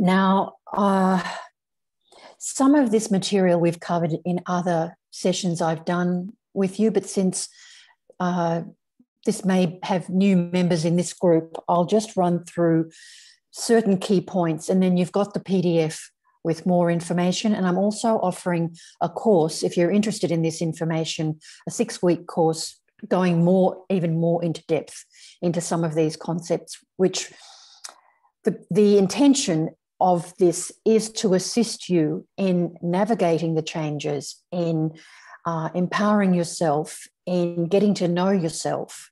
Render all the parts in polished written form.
Now, some of this material we've covered in other sessions I've done with you, but since this may have new members in this group, I'll just run through certain key points, and then you've got the PDF with more information. And I'm also offering a course, if you're interested in this information, a 6-week course going even more into depth into some of these concepts, which the intention of this is to assist you in navigating the changes, in empowering yourself, in getting to know yourself,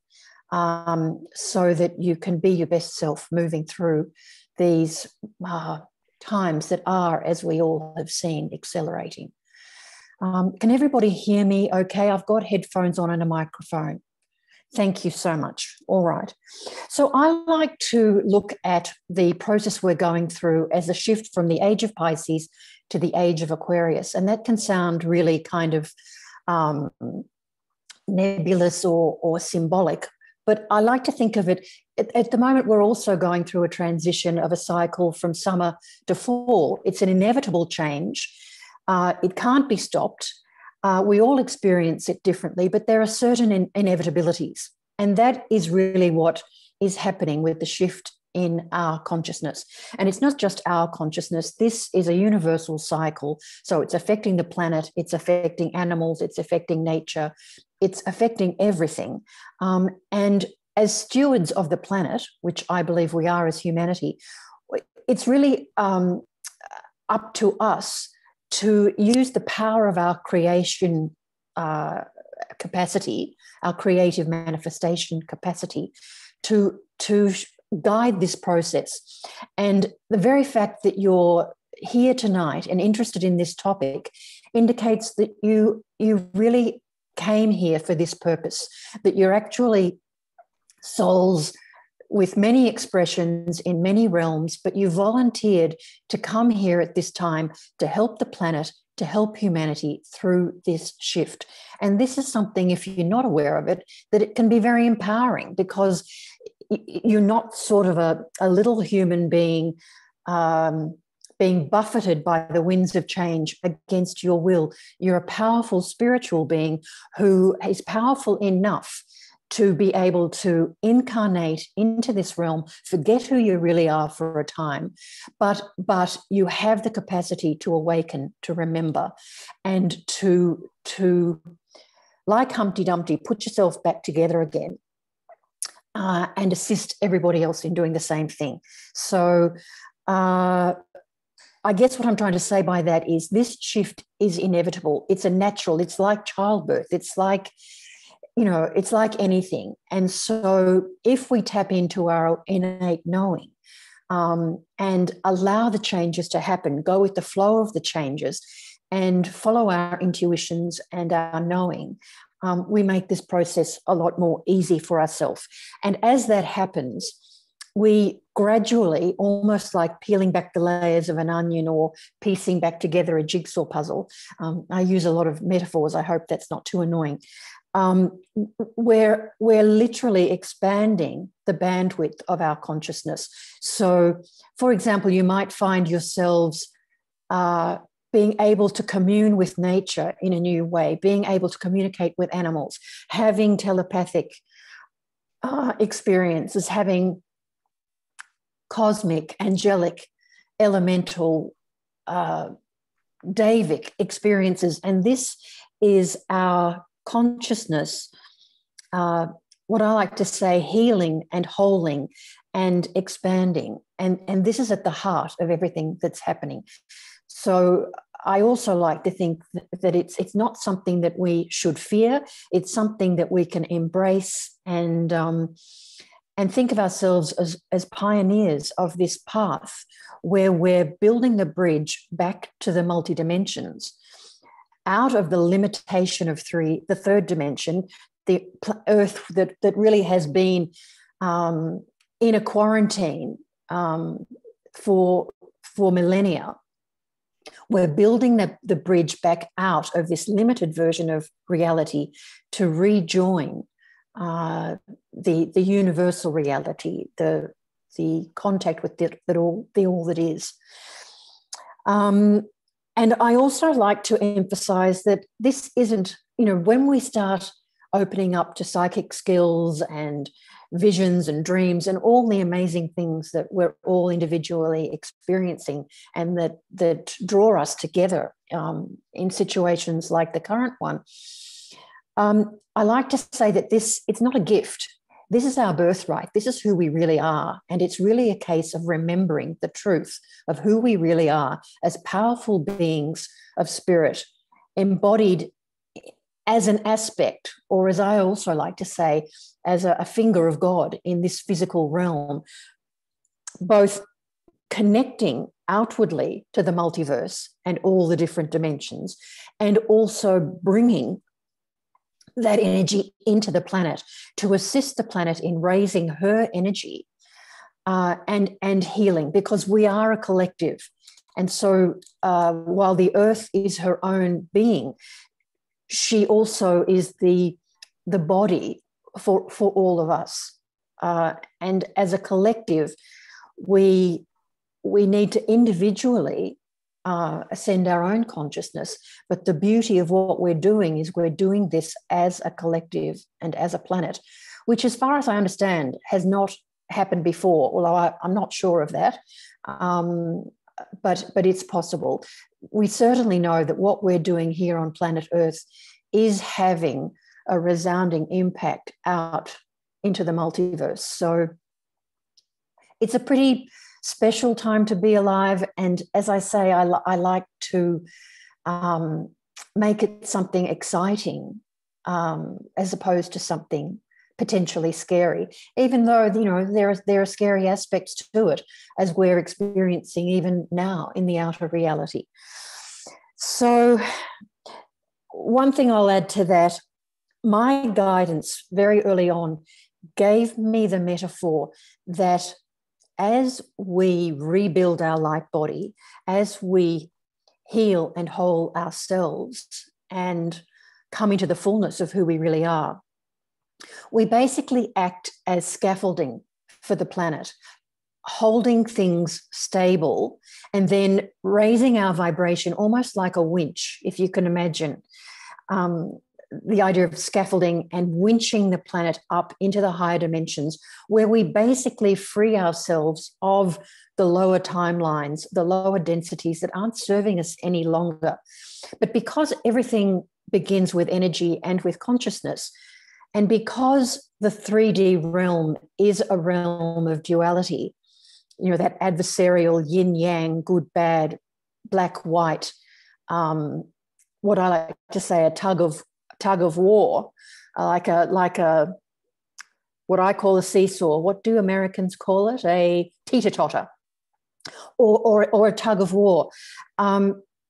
so that you can be your best self moving through these times that are, as we all have seen, accelerating. Can everybody hear me okay? I've got headphones on and a microphone. Thank you so much. All right. So I like to look at the process we're going through as a shift from the age of Pisces to the age of Aquarius. And that can sound really kind of nebulous or symbolic, but I like to think of it, at the moment, we're also going through a transition of a cycle from summer to fall. It's an inevitable change. It can't be stopped. We all experience it differently, but there are certain inevitabilities. And that is really what is happening with the shift in our consciousness. And it's not just our consciousness. This is a universal cycle. So it's affecting the planet, it's affecting animals, it's affecting nature, it's affecting everything. And as stewards of the planet, which I believe we are as humanity, it's really up to us to use the power of our creation capacity, our creative manifestation capacity, to guide this process. And the very fact that you're here tonight and interested in this topic indicates that you really came here for this purpose, that you're actually souls with many expressions in many realms, but you volunteered to come here at this time to help the planet, to help humanity through this shift. And this is something, if you're not aware of it, that it can be very empowering, because you're not sort of a little human being being buffeted by the winds of change against your will. You're a powerful spiritual being who is powerful enough to be able to incarnate into this realm, forget who you really are for a time, but you have the capacity to awaken, to remember, and to like Humpty Dumpty, put yourself back together again, and assist everybody else in doing the same thing. So I guess what I'm trying to say by that is this shift is inevitable. It's a natural, it's like childbirth. It's like, it's like anything. And so if we tap into our innate knowing and allow the changes to happen, go with the flow of the changes and follow our intuitions and our knowing, we make this process a lot more easy for ourselves. And as that happens, we gradually, almost like peeling back the layers of an onion or piecing back together a jigsaw puzzle. I use a lot of metaphors. I hope that's not too annoying. We're literally expanding the bandwidth of our consciousness. So, for example, you might find yourselves being able to commune with nature in a new way, being able to communicate with animals, having telepathic experiences, having cosmic, angelic, elemental, Davic experiences. And this is our consciousness, what I like to say, healing and holding and expanding. And this is at the heart of everything that's happening. So I also like to think that it's not something that we should fear. It's something that we can embrace and think of ourselves as pioneers of this path where we're building the bridge back to the multidimensions, out of the limitation of the third dimension, the earth that really has been in a quarantine for millennia. We're building the bridge back out of this limited version of reality to rejoin the universal reality, the contact with the all that is. And I also like to emphasize that this isn't, when we start opening up to psychic skills and visions and dreams and all the amazing things that we're all individually experiencing and that draw us together in situations like the current one, I like to say that it's not a gift. This is our birthright. This is who we really are. And it's really a case of remembering the truth of who we really are as powerful beings of spirit, embodied as an aspect, or as I also like to say, as a finger of God in this physical realm, both connecting outwardly to the multiverse and all the different dimensions, and also bringing that energy into the planet to assist the planet in raising her energy and healing, because we are a collective. And so while the earth is her own being, she also is the body for all of us. And as a collective, we need to individually ascend our own consciousness. But the beauty of what we're doing is we're doing this as a collective and as a planet, which, as far as I understand, has not happened before, although I'm not sure of that. But it's possible. We certainly know that what we're doing here on planet Earth is having a resounding impact out into the multiverse. So it's a pretty special time to be alive. And as I say, I like to make it something exciting as opposed to something potentially scary, even though there are scary aspects to it, as we're experiencing even now in the outer reality. So one thing I'll add to that, my guidance very early on gave me the metaphor that as we rebuild our light body, as we heal and whole ourselves and come into the fullness of who we really are, we basically act as scaffolding for the planet, holding things stable and then raising our vibration almost like a winch, if you can imagine the idea of scaffolding and winching the planet up into the higher dimensions, where we basically free ourselves of the lower timelines, the lower densities that aren't serving us any longer. But because everything begins with energy and with consciousness, and because the 3D realm is a realm of duality, that adversarial yin-yang, good, bad, black, white, what I like to say, a tug of war, like a what I call a seesaw. What do Americans call it? A teeter-totter, or a tug of war.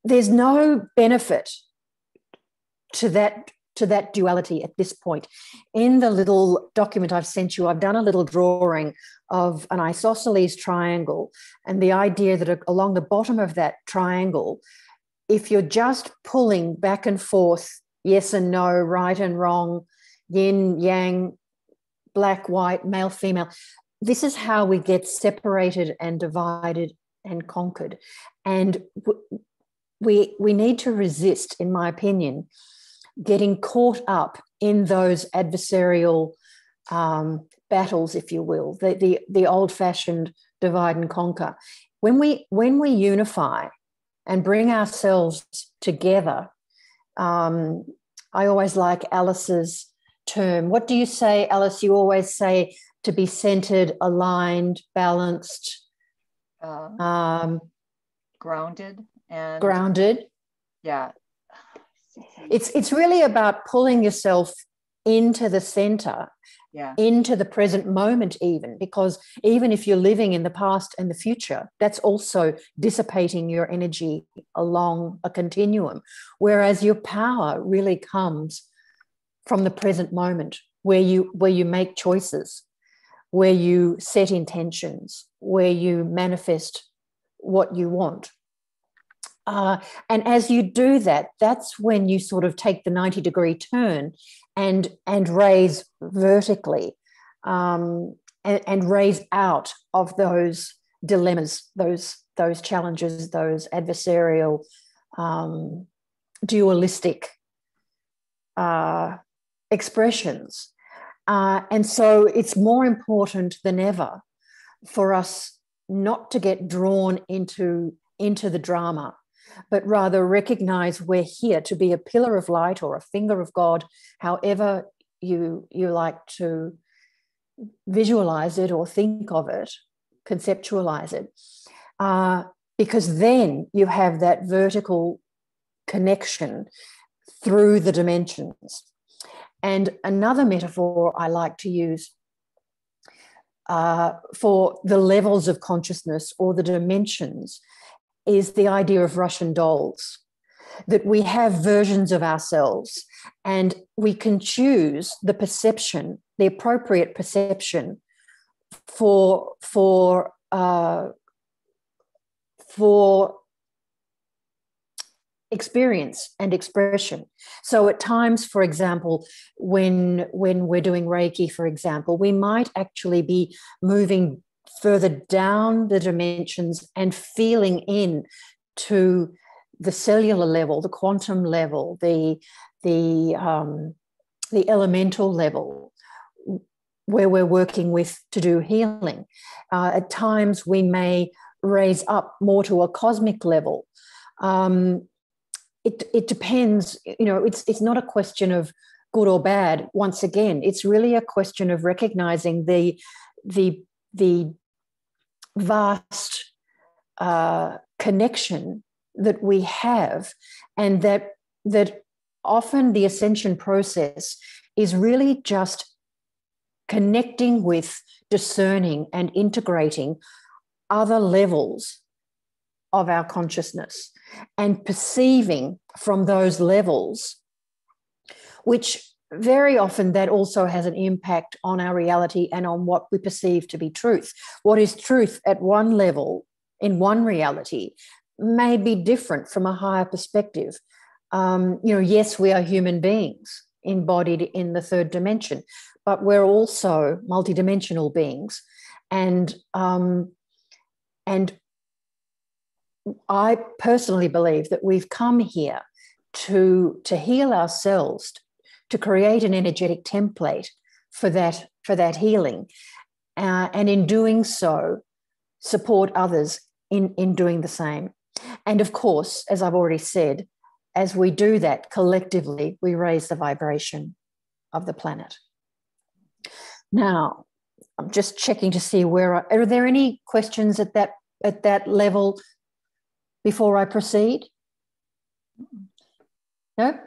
There's no benefit to that duality at this point. In the little document I've sent you, I've done a little drawing of an isosceles triangle, and the idea that along the bottom of that triangle, if you're just pulling back and forth, yes and no, right and wrong, yin, yang, black, white, male, female, this is how we get separated and divided and conquered. And we need to resist, in my opinion, getting caught up in those adversarial battles, if you will, the old-fashioned divide and conquer. When we unify and bring ourselves together, I always like Alice's term. What do you say, Alice? You always say to be centered, aligned, balanced, grounded, and grounded. Yeah. It's really about pulling yourself into the center, into the present moment, even, because even if you're living in the past and the future, that's also dissipating your energy along a continuum. Whereas your power really comes from the present moment, where you make choices, where you set intentions, where you manifest what you want. And as you do that, that's when you sort of take the 90-degree turn and raise vertically. And and raise out of those dilemmas, those challenges, those adversarial, dualistic expressions. And so it's more important than ever for us not to get drawn into the drama, but rather recognize we're here to be a pillar of light or a finger of God, however you like to visualize it or think of it, conceptualize it, because then you have that vertical connection through the dimensions. And another metaphor I like to use for the levels of consciousness or the dimensions is the idea of Russian dolls, that we have versions of ourselves and we can choose the perception, the appropriate perception for experience and expression. So at times, for example, when we're doing Reiki, for example, we might actually be moving further down the dimensions and feeling in to the cellular level, the quantum level, the elemental level, where we're working with to do healing. At times we may raise up more to a cosmic level. It depends, it's not a question of good or bad. Once again, it's really a question of recognizing the vast connection that we have, and that often the ascension process is really just connecting with, discerning and integrating other levels of our consciousness and perceiving from those levels, which very often that also has an impact on our reality and on what we perceive to be truth. What is truth at one level in one reality may be different from a higher perspective. Yes, we are human beings embodied in the third dimension, but we're also multidimensional beings. And I personally believe that we've come here to heal ourselves, to create an energetic template for that healing, and in doing so, support others in doing the same. And of course, as I've already said, as we do that collectively, we raise the vibration of the planet. Now, I'm just checking to see are there any questions at that level before I proceed? No?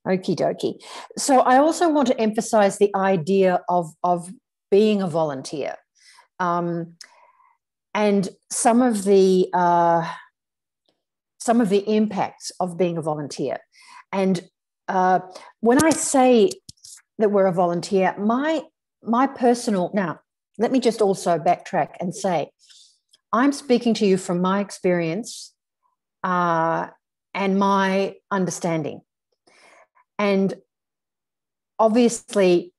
Okie dokie. So I also want to emphasize the idea of being a volunteer, and some of the impacts of being a volunteer. And when I say that we're a volunteer, my personal, now let me just also backtrack and say, I'm speaking to you from my experience and my understanding. And obviously,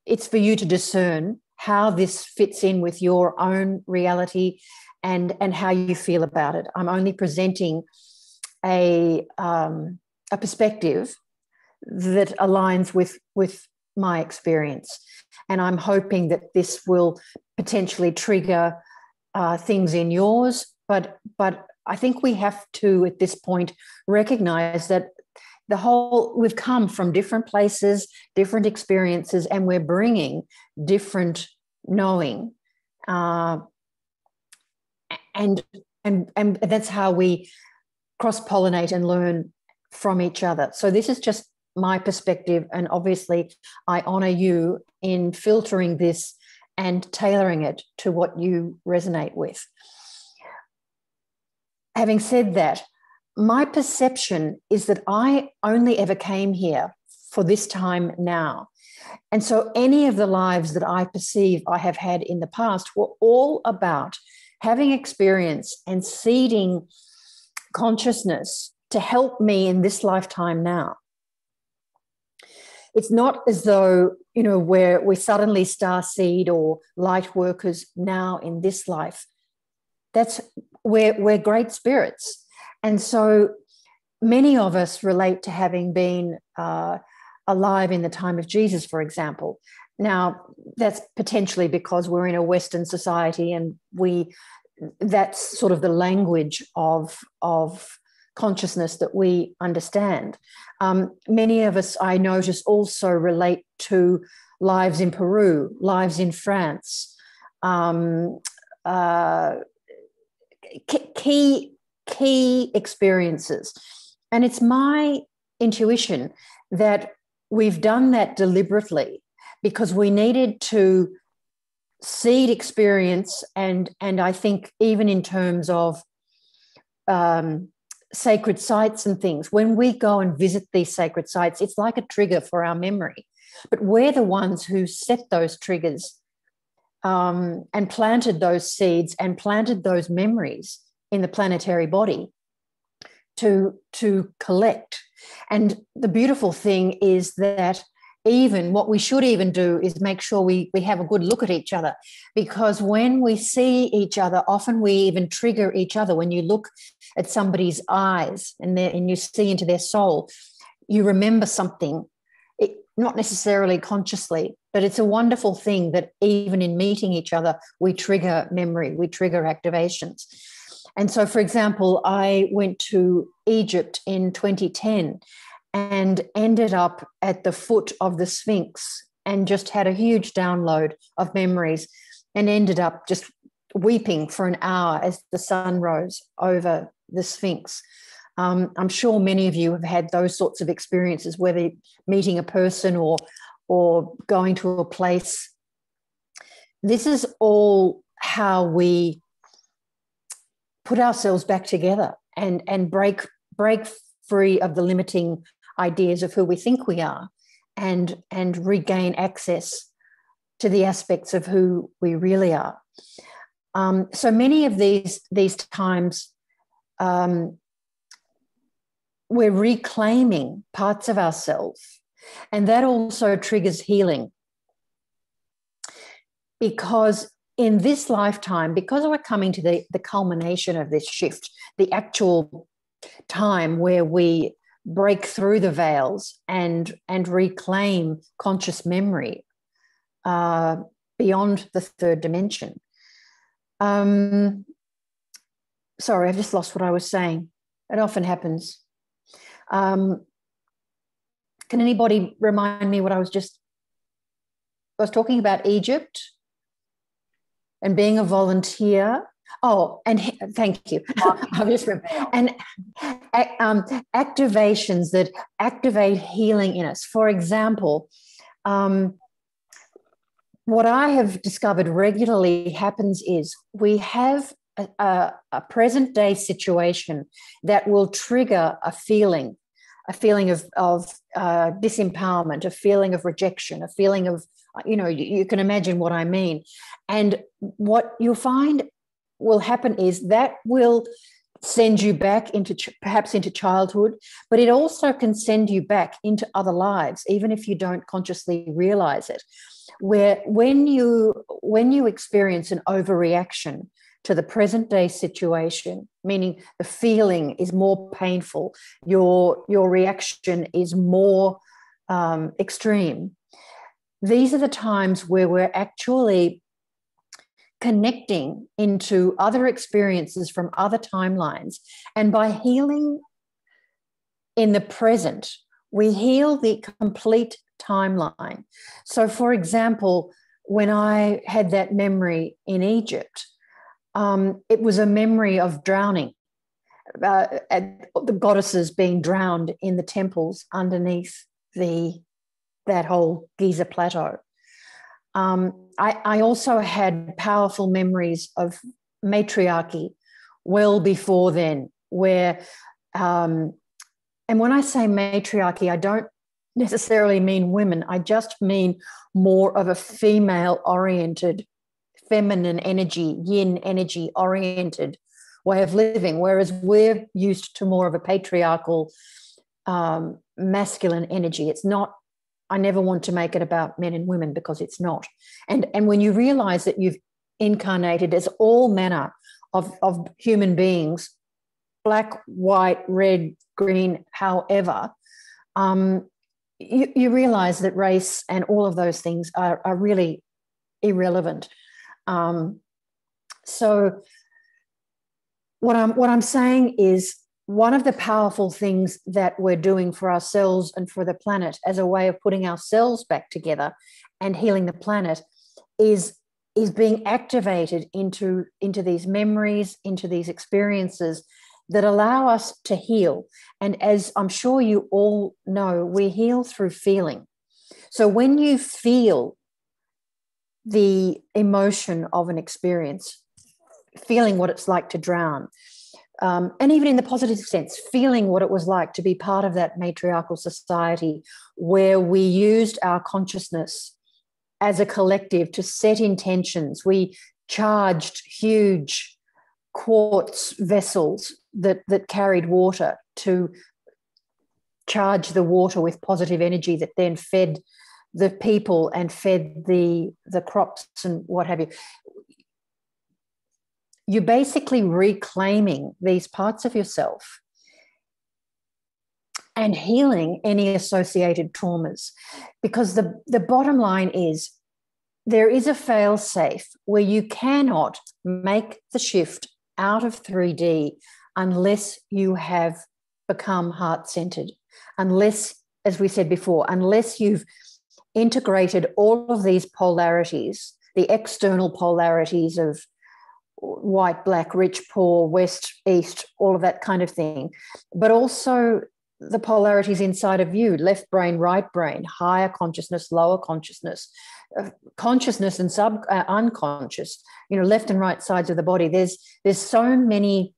it's for you to discern how this fits in with your own reality and how you feel about it. I'm only presenting a perspective that aligns with my experience. And I'm hoping that this will potentially trigger things in yours. But I think we have to, at this point, recognize that we've come from different places, different experiences, and we're bringing different knowing. And that's how we cross-pollinate and learn from each other. So this is just my perspective, and obviously I honor you in filtering this and tailoring it to what you resonate with. Having said that, my perception is that I only ever came here for this time now. And so any of the lives that I perceive I have had in the past were all about having experience and seeding consciousness to help me in this lifetime now. it's not as though, we're suddenly starseed or light workers now in this life. We're great spirits. And so many of us relate to having been alive in the time of Jesus, for example. Now, that's potentially because we're in a Western society and that's sort of the language of consciousness that we understand. Many of us, I notice, also relate to lives in Peru, lives in France, key experiences. And it's my intuition that we've done that deliberately because we needed to seed experience, and I think even in terms of sacred sites and things, when we go and visit these sacred sites, it's like a trigger for our memory. But we're the ones who set those triggers and planted those seeds and planted those memories in the planetary body to collect. And the beautiful thing is that even what we should even do is make sure we have a good look at each other, because when we see each other, often we even trigger each other. When you look at somebody's eyes and you see into their soul, you remember something, not necessarily consciously, but it's a wonderful thing that even in meeting each other, we trigger memory, we trigger activations. And so, for example, I went to Egypt in 2010 and ended up at the foot of the Sphinx and just had a huge download of memories and ended up just weeping for an hour as the sun rose over the Sphinx. I'm sure many of you have had those sorts of experiences, whether meeting a person or going to a place. This is all how we put ourselves back together and break free of the limiting ideas of who we think we are and regain access to the aspects of who we really are. So many of these times we're reclaiming parts of ourselves, and that also triggers healing, because in this lifetime, because we're coming to the culmination of this shift, the actual time where we break through the veils and reclaim conscious memory beyond the third dimension. Sorry, I've just lost what I was saying. It often happens. Can anybody remind me what I was talking about? Egypt and being a volunteer. Oh, and thank you. I've just and activations that activate healing in us. For example, what I have discovered regularly happens is we have a present day situation that will trigger a feeling of disempowerment, a feeling of rejection, a feeling of, you can imagine what I mean. And what you'll find will happen is that will send you back perhaps into childhood, but it also can send you back into other lives, even if you don't consciously realize it. Where when you experience an overreaction to the present day situation, meaning the feeling is more painful, your reaction is more extreme, these are the times where we're actually connecting into other experiences from other timelines. And by healing in the present, we heal the complete timeline. So, for example, when I had that memory in Egypt, it was a memory of drowning, the goddesses being drowned in the temples underneath that whole Giza plateau. I also had powerful memories of matriarchy well before then, where, and when I say matriarchy, I don't necessarily mean women. I just mean more of a female-oriented, feminine energy, yin energy-oriented way of living, whereas we're used to more of a patriarchal, masculine energy. It's not I never want to make it about men and women, because it's not. And when you realize that you've incarnated as all manner of human beings, black, white, red, green, however, you realize that race and all of those things are really irrelevant. So what I'm saying is, one of the powerful things that we're doing for ourselves and for the planet as a way of putting ourselves back together and healing the planet is being activated into these memories, into these experiences that allow us to heal. And as I'm sure you all know, we heal through feeling. So when you feel the emotion of an experience, feeling what it's like to drown, and even in the positive sense, feeling what it was like to be part of that matriarchal society where we used our consciousness as a collective to set intentions. We charged huge quartz vessels that carried water to charge the water with positive energy that then fed the people and fed the crops and what have you. You're basically reclaiming these parts of yourself and healing any associated traumas. Because the bottom line is, there is a fail-safe where you cannot make the shift out of 3D unless you have become heart-centered, unless, as we said before, unless you've integrated all of these polarities, the external polarities of white, black, rich, poor, west, east, all of that kind of thing, but also the polarities inside of you, left brain, right brain, higher consciousness, lower consciousness, consciousness and unconscious, left and right sides of the body. There's so many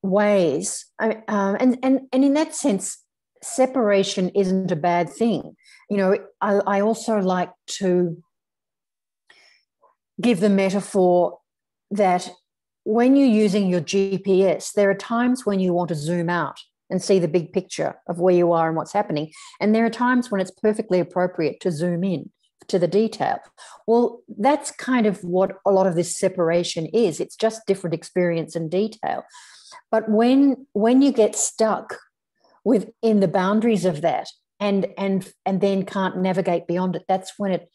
ways, and in that sense, separation isn't a bad thing. I also like to give the metaphor that when you're using your GPS, there are times when you want to zoom out and see the big picture of where you are and what's happening. And there are times when it's perfectly appropriate to zoom in to the detail. Well, that's kind of what a lot of this separation is. It's just different experience and detail. But when you get stuck within the boundaries of that and then can't navigate beyond it, that's when it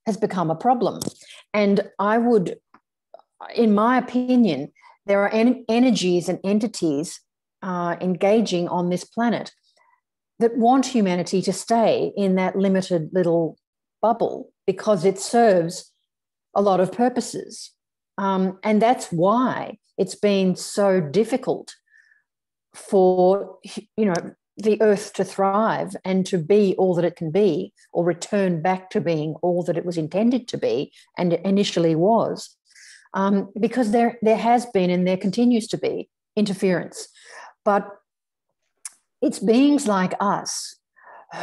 has become a problem. And I would, in my opinion, there are energies and entities engaging on this planet that want humanity to stay in that limited little bubble because it serves a lot of purposes. And that's why it's been so difficult for, the earth to thrive and to be all that it can be, or return back to being all that it was intended to be and it initially was. Because there has been and there continues to be interference. But it's beings like us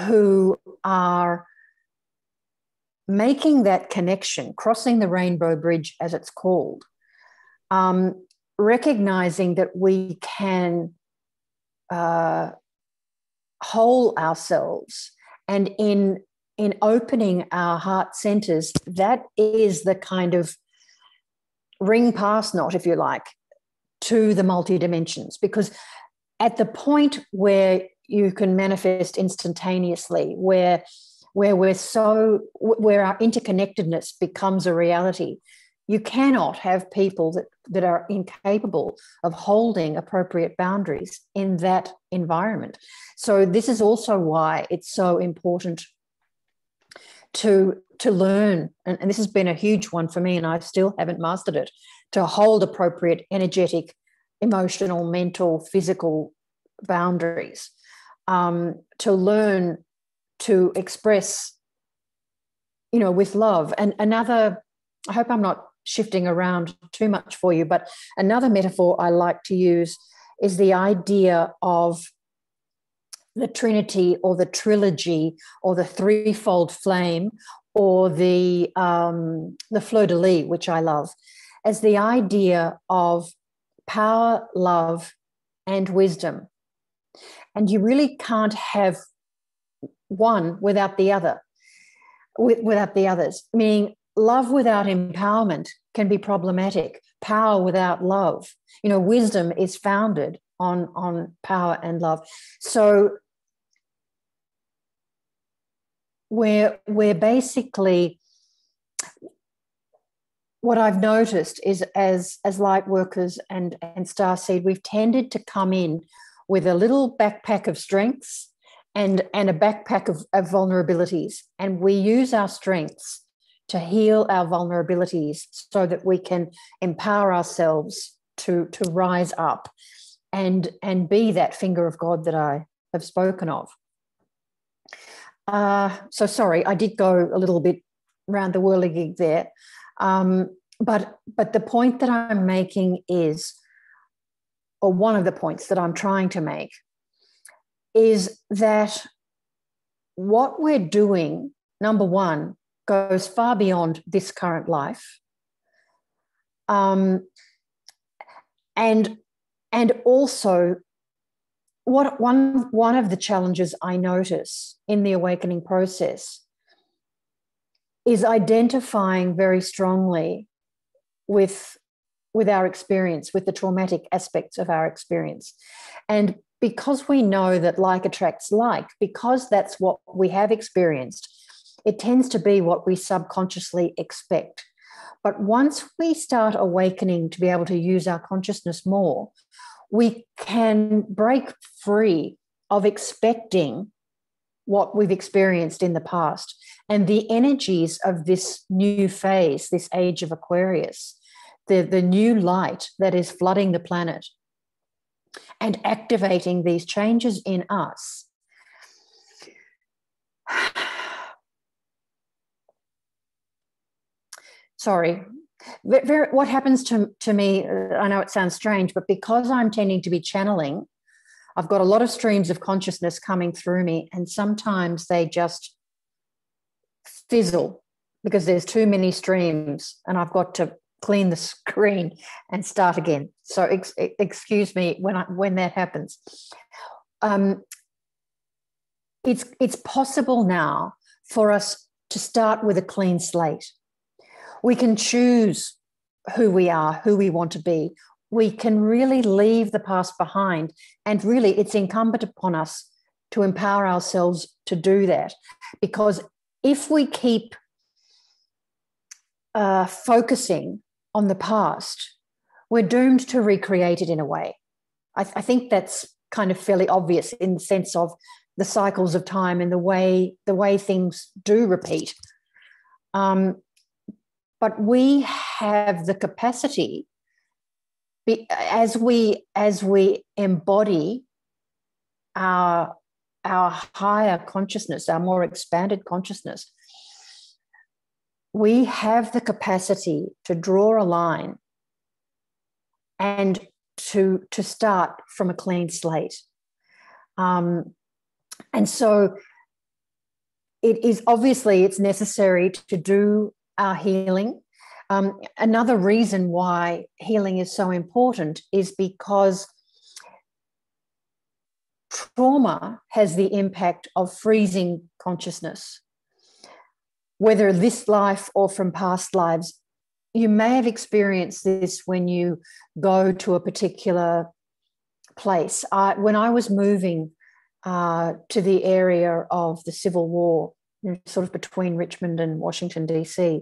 who are making that connection, crossing the rainbow bridge, as it's called, recognizing that we can whole ourselves, and in opening our heart centers, that is the kind of ring pass knot, if you like, to the multi-dimensions. Because at the point where you can manifest instantaneously, where our interconnectedness becomes a reality, you cannot have people that are incapable of holding appropriate boundaries in that environment. So this is also why it's so important to learn, and this has been a huge one for me, and I still haven't mastered it, to hold appropriate energetic, emotional, mental, physical boundaries, to learn to express, with love. And another, I hope I'm not shifting around too much for you, but another metaphor I like to use is the idea of the Trinity or the trilogy or the threefold flame or the fleur-de-lis, which I love, as the idea of power, love, and wisdom. And you really can't have one without the other, without the others, meaning love without empowerment can be problematic. Power without love, wisdom is founded on power and love. So we're basically, what I've noticed is as light workers and starseed, we've tended to come in with a little backpack of strengths and a backpack of vulnerabilities, and we use our strengths to heal our vulnerabilities so that we can empower ourselves to rise up and be that finger of God that I have spoken of. So sorry, I did go a little bit round the whirligig there. But the point that I'm making is, or one of the points that I'm trying to make, is that what we're doing, number one, goes far beyond this current life. And also, one of the challenges I notice in the awakening process is identifying very strongly with our experience, with the traumatic aspects of our experience. And because we know that like attracts like, because that's what we have experienced, it tends to be what we subconsciously expect. But once we start awakening to be able to use our consciousness more, we can break free of expecting what we've experienced in the past. And the energies of this new phase, this age of Aquarius, the new light that is flooding the planet and activating these changes in us, sorry, what happens to me, I know it sounds strange, but because I'm tending to be channeling, I've got a lot of streams of consciousness coming through me, and sometimes they just fizzle because there's too many streams and I've got to clean the screen and start again. So excuse me when that happens. It's possible now for us to start with a clean slate. We can choose who we are, who we want to be. We can really leave the past behind, and really it's incumbent upon us to empower ourselves to do that, because if we keep focusing on the past, we're doomed to recreate it in a way. I think that's kind of fairly obvious in the sense of the cycles of time and the way things do repeat. But we have the capacity, as we embody our higher consciousness, our more expanded consciousness, we have the capacity to draw a line and to start from a clean slate. And so it's necessary to do our healing. Another reason why healing is so important is because trauma has the impact of freezing consciousness. Whether this life or from past lives, you may have experienced this when you go to a particular place. When I was moving to the area of the Civil War, sort of between Richmond and Washington, D.C.,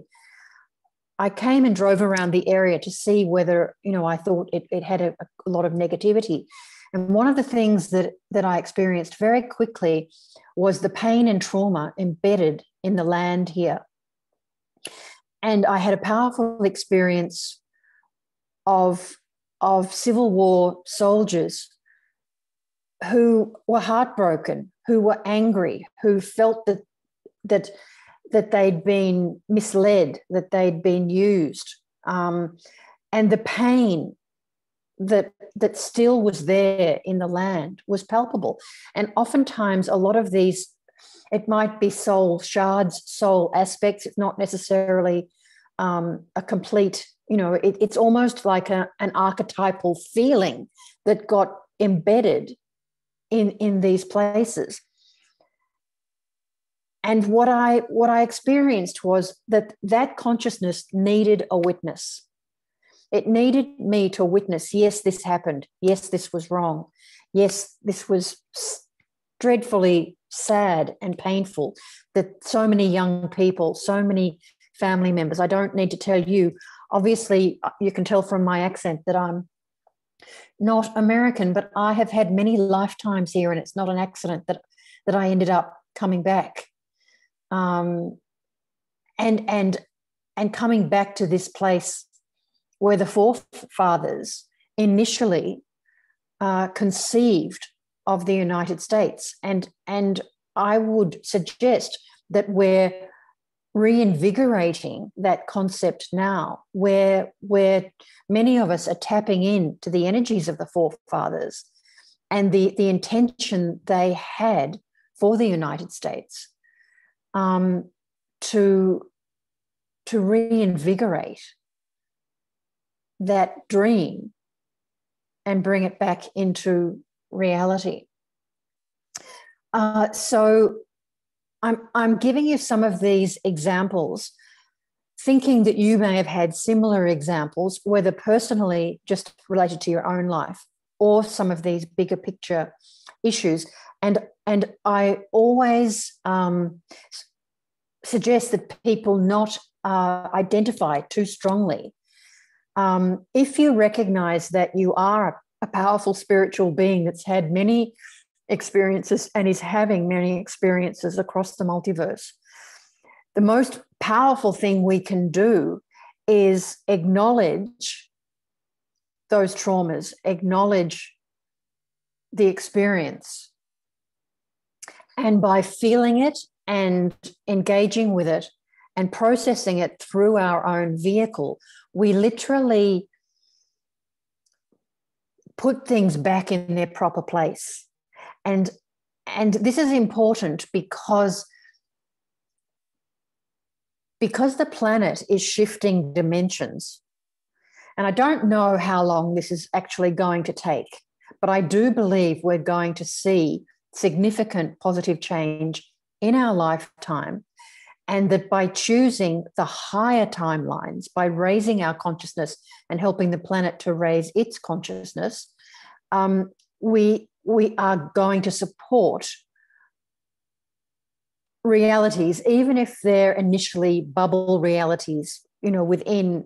I came and drove around the area to see whether, I thought it had a lot of negativity. And one of the things that I experienced very quickly was the pain and trauma embedded in the land here. And I had a powerful experience of Civil War soldiers who were heartbroken, who were angry, who felt that they'd been misled, that they'd been used, and the pain that still was there in the land was palpable. And oftentimes a lot of these, it might be soul shards, soul aspects. It's not necessarily a complete, it's almost like an archetypal feeling that got embedded in these places. And what I experienced was that consciousness needed a witness. It needed me to witness, yes, this happened. Yes, this was wrong. Yes, this was dreadfully sad and painful that so many young people, so many family members, I don't need to tell you, obviously you can tell from my accent that I'm not American, but I have had many lifetimes here, and it's not an accident that I ended up coming back. And coming back to this place where the forefathers initially conceived of the United States. And I would suggest that we're reinvigorating that concept now, where many of us are tapping into the energies of the forefathers and the intention they had for the United States, to reinvigorate that dream and bring it back into reality. So I'm giving you some of these examples, thinking that you may have had similar examples, whether personally just related to your own life or some of these bigger picture issues. And I always suggest that people not identify too strongly. If you recognize that you are a powerful spiritual being that's had many experiences and is having many experiences across the multiverse, the most powerful thing we can do is acknowledge those traumas, acknowledge the experience. And by feeling it and engaging with it and processing it through our own vehicle, we literally put things back in their proper place. And this is important because the planet is shifting dimensions. And I don't know how long this is actually going to take, but I do believe we're going to see significant positive change in our lifetime, and that by choosing the higher timelines, by raising our consciousness and helping the planet to raise its consciousness, we are going to support realities, even if they're initially bubble realities, within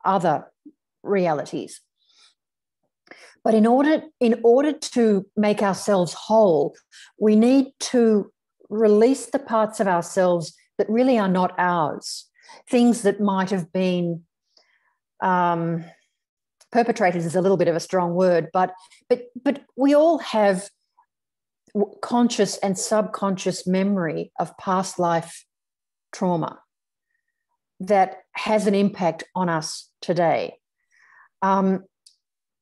other realities. But in order to make ourselves whole, we need to release the parts of ourselves that really are not ours, things that might have been perpetrated is a little bit of a strong word, but we all have conscious and subconscious memory of past life trauma that has an impact on us today.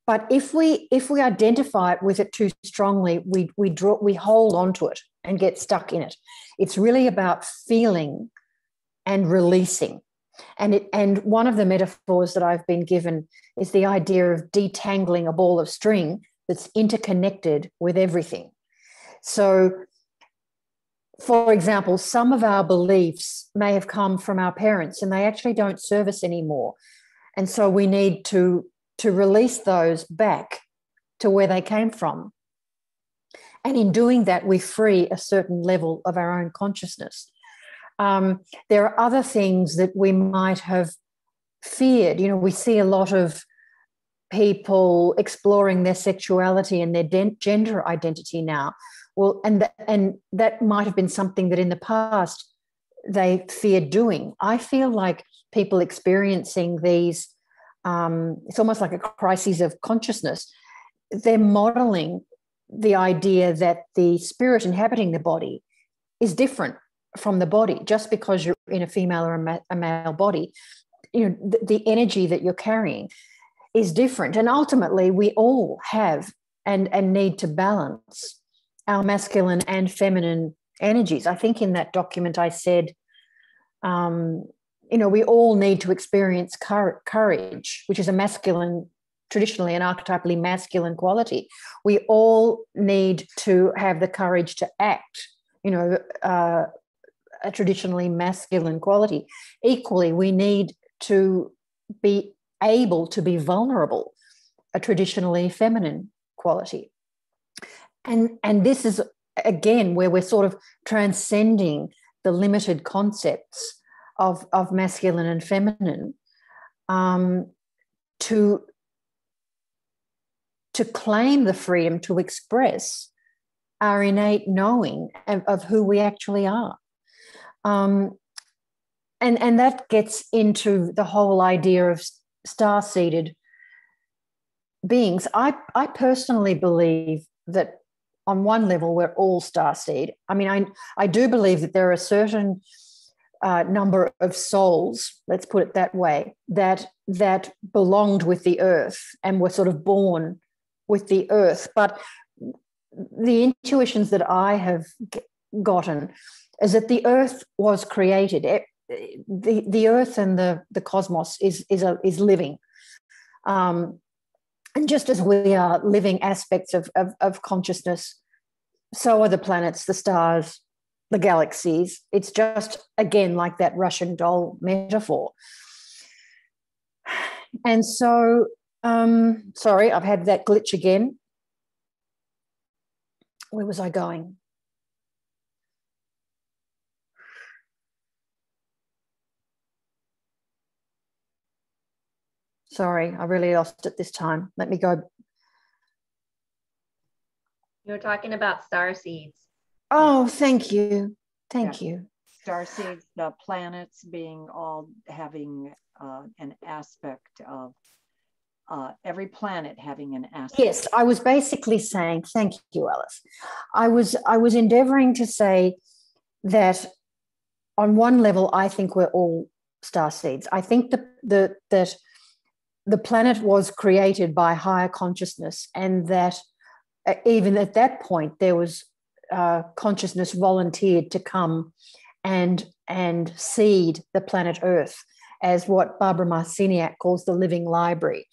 But if we identify with it too strongly, we hold on to it and get stuck in it. It's really about feeling and releasing. And one of the metaphors that I've been given is the idea of detangling a ball of string that's interconnected with everything. So, for example, some of our beliefs may have come from our parents and they actually don't serve us anymore. And so we need to release those back to where they came from. And in doing that, we free a certain level of our own consciousness. There are other things that we might have feared. We see a lot of people exploring their sexuality and their gender identity now. Well, and that might have been something that in the past they feared doing. I feel like people experiencing these, it's almost like a crisis of consciousness. They're modeling the idea that the spirit inhabiting the body is different from the body. Just because you're in a female or a male body, the energy that you're carrying is different. And ultimately, we all have and need to balance our masculine and feminine energies. I think in that document I said, we all need to experience courage, which is a masculine, traditionally an archetypally masculine quality. We all need to have the courage to act, a traditionally masculine quality. Equally, we need to be able to be vulnerable, a traditionally feminine quality. And this is, again, where we're sort of transcending the limited concepts of masculine and feminine, to claim the freedom to express our innate knowing of who we actually are. And that gets into the whole idea of star-seeded beings. I personally believe that on one level, we're all starseed. I mean, I do believe that there are a certain number of souls, let's put it that way, that belonged with the earth and were sort of born with the earth. But the intuitions that I have gotten is that the earth was created. The earth and the cosmos is living. And just as we are living aspects of consciousness, so are the planets, the stars, the galaxies. It's just, again, like that Russian doll metaphor. And so, sorry, I've had that glitch again. Where was I going? Sorry, I really lost it this time. Let me go. You were talking about starseeds. Oh, thank you. Thank you. Starseeds, the planets being all having an aspect of every planet having an aspect. Yes, I was basically saying, thank you, Alice. I was endeavoring to say that on one level, I think we're all starseeds. I think that the planet was created by higher consciousness, and that even at that point, there was consciousness volunteered to come and seed the planet Earth as what Barbara Marciniak calls the living library,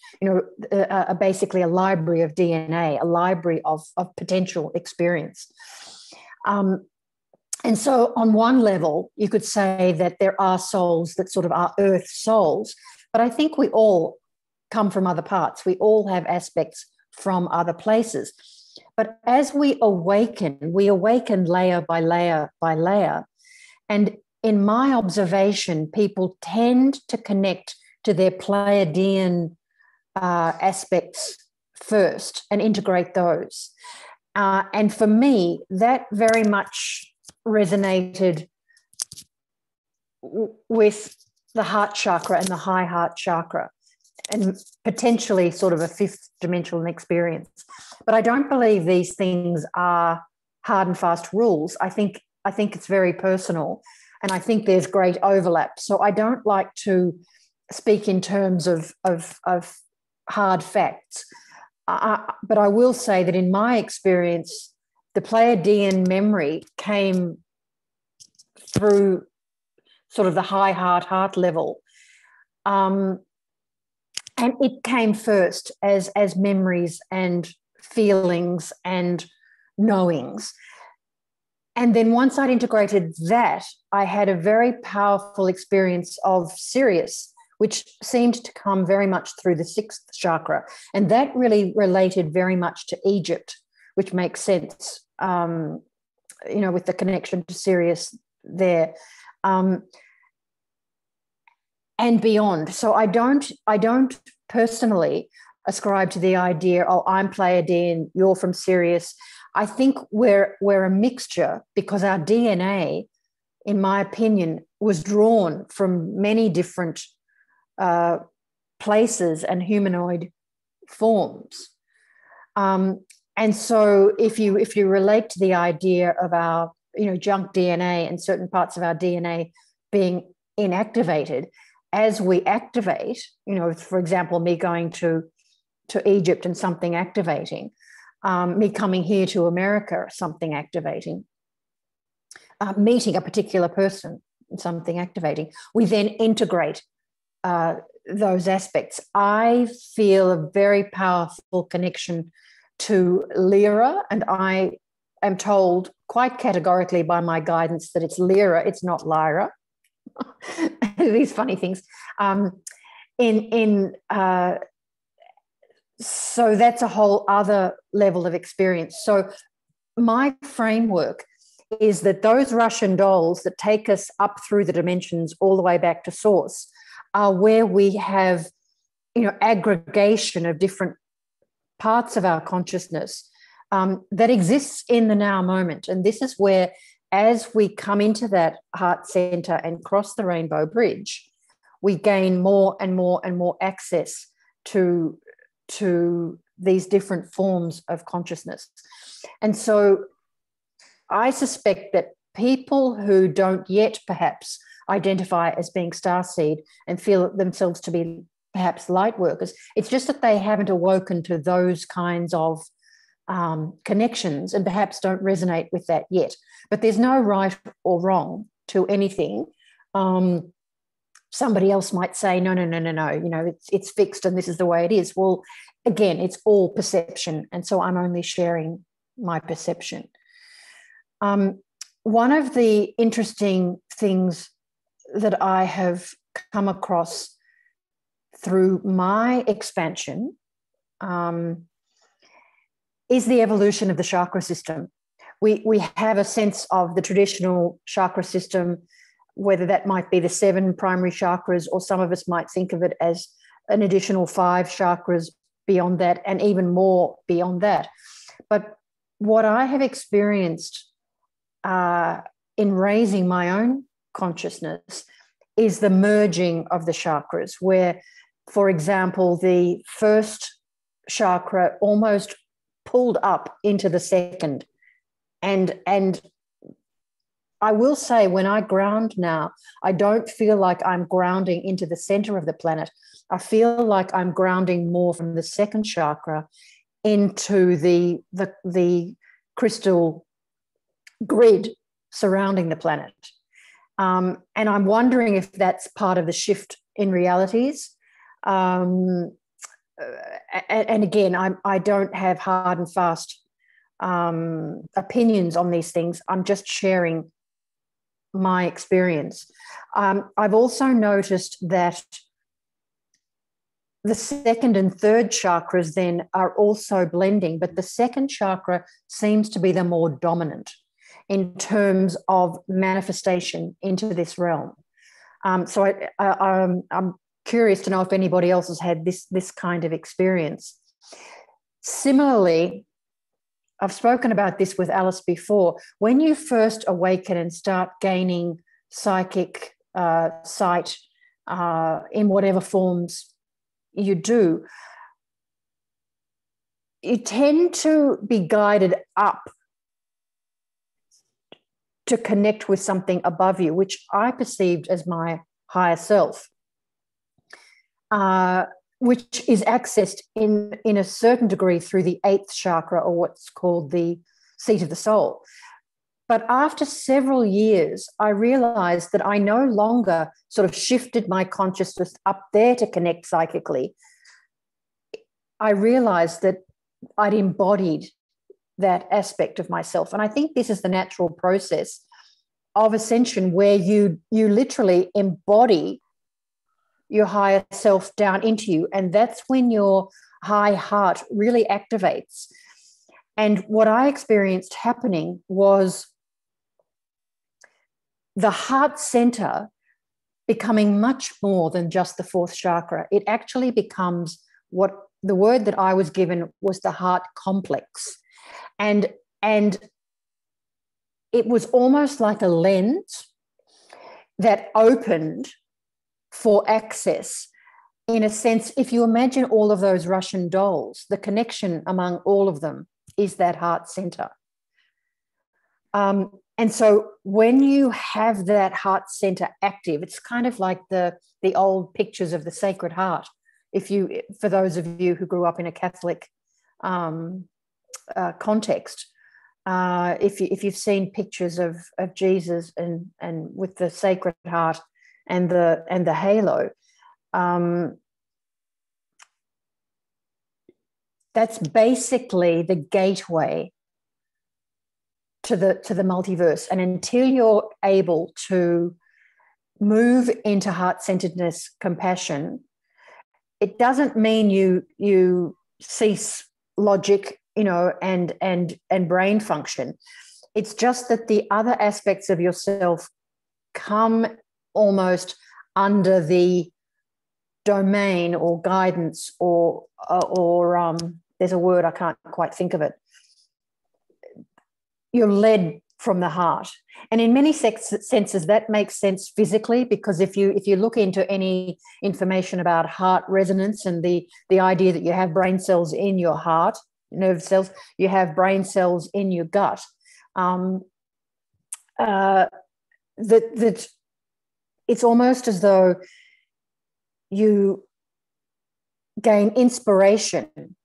basically a library of DNA, a library of potential experience. And so on one level, you could say that there are souls that sort of are Earth souls, but I think we all come from other parts. We all have aspects from other places. But as we awaken layer by layer by layer. And in my observation, people tend to connect to their Pleiadian aspects first and integrate those. And for me, that very much resonated with the heart chakra and the high heart chakra, and potentially sort of a fifth dimensional experience. But I don't believe these things are hard and fast rules. I think it's very personal, and I think there's great overlap. So I don't like to speak in terms of hard facts. But I will say that in my experience, the Pleiadian memory came through sort of the high heart level. And it came first as memories and feelings and knowings. And then once I'd integrated that, I had a very powerful experience of Sirius, which seemed to come very much through the sixth chakra. And that really related very much to Egypt, which makes sense, with the connection to Sirius there. And beyond. So I don't personally ascribe to the idea, oh, I'm Pleiadian, you're from Sirius. I think we're a mixture, because our DNA, in my opinion, was drawn from many different places and humanoid forms. And so if you relate to the idea of our junk DNA and certain parts of our DNA being inactivated, as we activate, for example, me going to Egypt and something activating, me coming here to America, something activating, meeting a particular person, something activating, we then integrate those aspects. I feel a very powerful connection to Lyra, and I am told quite categorically by my guidance that it's Lyra, it's not Lyra. These funny things. So that's a whole other level of experience. So my framework is that those Russian dolls that take us up through the dimensions all the way back to source are where we have, aggregation of different parts of our consciousness that exists in the now moment. And this is where, as we come into that heart center and cross the rainbow bridge, we gain more and more and more access to these different forms of consciousness. And so I suspect that people who don't yet perhaps identify as being starseed and feel themselves to be perhaps light workers, it's just that they haven't awoken to those kinds of connections and perhaps don't resonate with that yet. But there's no right or wrong to anything. Somebody else might say, no, it's fixed and this is the way it is. Well, again, it's all perception. And so I'm only sharing my perception. One of the interesting things that I have come across through my expansion is the evolution of the chakra system. We have a sense of the traditional chakra system, whether that might be the 7 primary chakras, or some of us might think of it as an additional 5 chakras beyond that, and even more beyond that. But what I have experienced in raising my own consciousness is the merging of the chakras, where, for example, the first chakra almost pulled up into the second. And I will say, when I ground now, I don't feel like I'm grounding into the center of the planet. I feel like I'm grounding more from the second chakra into the crystal grid surrounding the planet. And I'm wondering if that's part of the shift in realities. And again, I don't have hard and fast opinions on these things. I'm just sharing my experience. I've also noticed that the second and third chakras then are also blending, but the second chakra seems to be the more dominant in terms of manifestation into this realm. So I'm curious to know if anybody else has had this kind of experience. Similarly, I've spoken about this with Alice before. When you first awaken and start gaining psychic sight in whatever forms you do, you tend to be guided up to connect with something above you, which I perceived as my higher self, which is accessed in a certain degree through the 8th chakra, or what's called the seat of the soul. But after several years, I realized that I no longer sort of shifted my consciousness up there to connect psychically. I realized that I'd embodied that aspect of myself. And I think this is the natural process of ascension, where you literally embody your higher self down into you. And that's when your high heart really activates. And what I experienced happening was the heart center becoming much more than just the 4th chakra. It actually becomes what the word that I was given was the heart complex. And it was almost like a lens that opened for access. In a sense, if you imagine all of those Russian dolls, the connection among all of them is that heart center. And so when you have that heart center active, it's kind of like the old pictures of the Sacred Heart. For those of you who grew up in a Catholic context, if you've seen pictures of Jesus and with the Sacred Heart and the halo, that's basically the gateway to the multiverse. And until you're able to move into heart-centeredness, compassion, it doesn't mean you cease logic, and brain function. It's just that the other aspects of yourself come almost under the domain or guidance or there's a word, I can't quite think of it. You're led from the heart. And in many senses, that makes sense physically, because if you look into any information about heart resonance and the idea that you have brain cells in your heart, nerve cells, you have brain cells in your gut, that it's almost as though you gain inspiration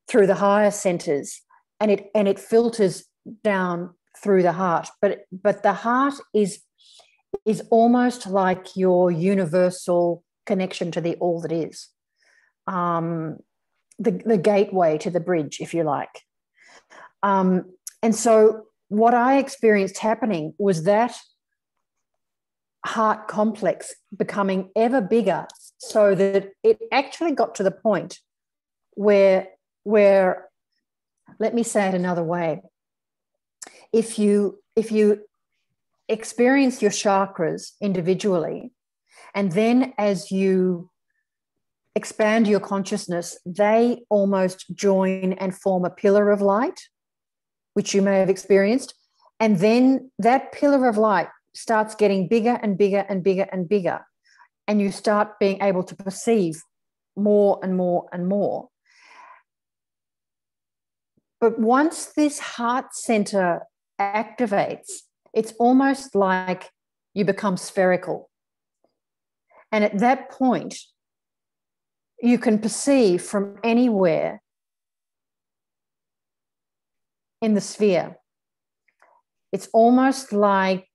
through the higher centers, and it filters down through the heart. But the heart is almost like your universal connection to the all that is, the gateway to the bridge, if you like. And so what I experienced happening was that heart complex becoming ever bigger, so that it actually got to the point where let me say it another way. If you experience your chakras individually, and then as you expand your consciousness, they almost join and form a pillar of light, which you may have experienced. And then that pillar of light starts getting bigger and bigger and bigger and bigger. And you start being able to perceive more and more and more. But once this heart center activates, it's almost like you become spherical. And at that point, you can perceive from anywhere in the sphere. It's almost like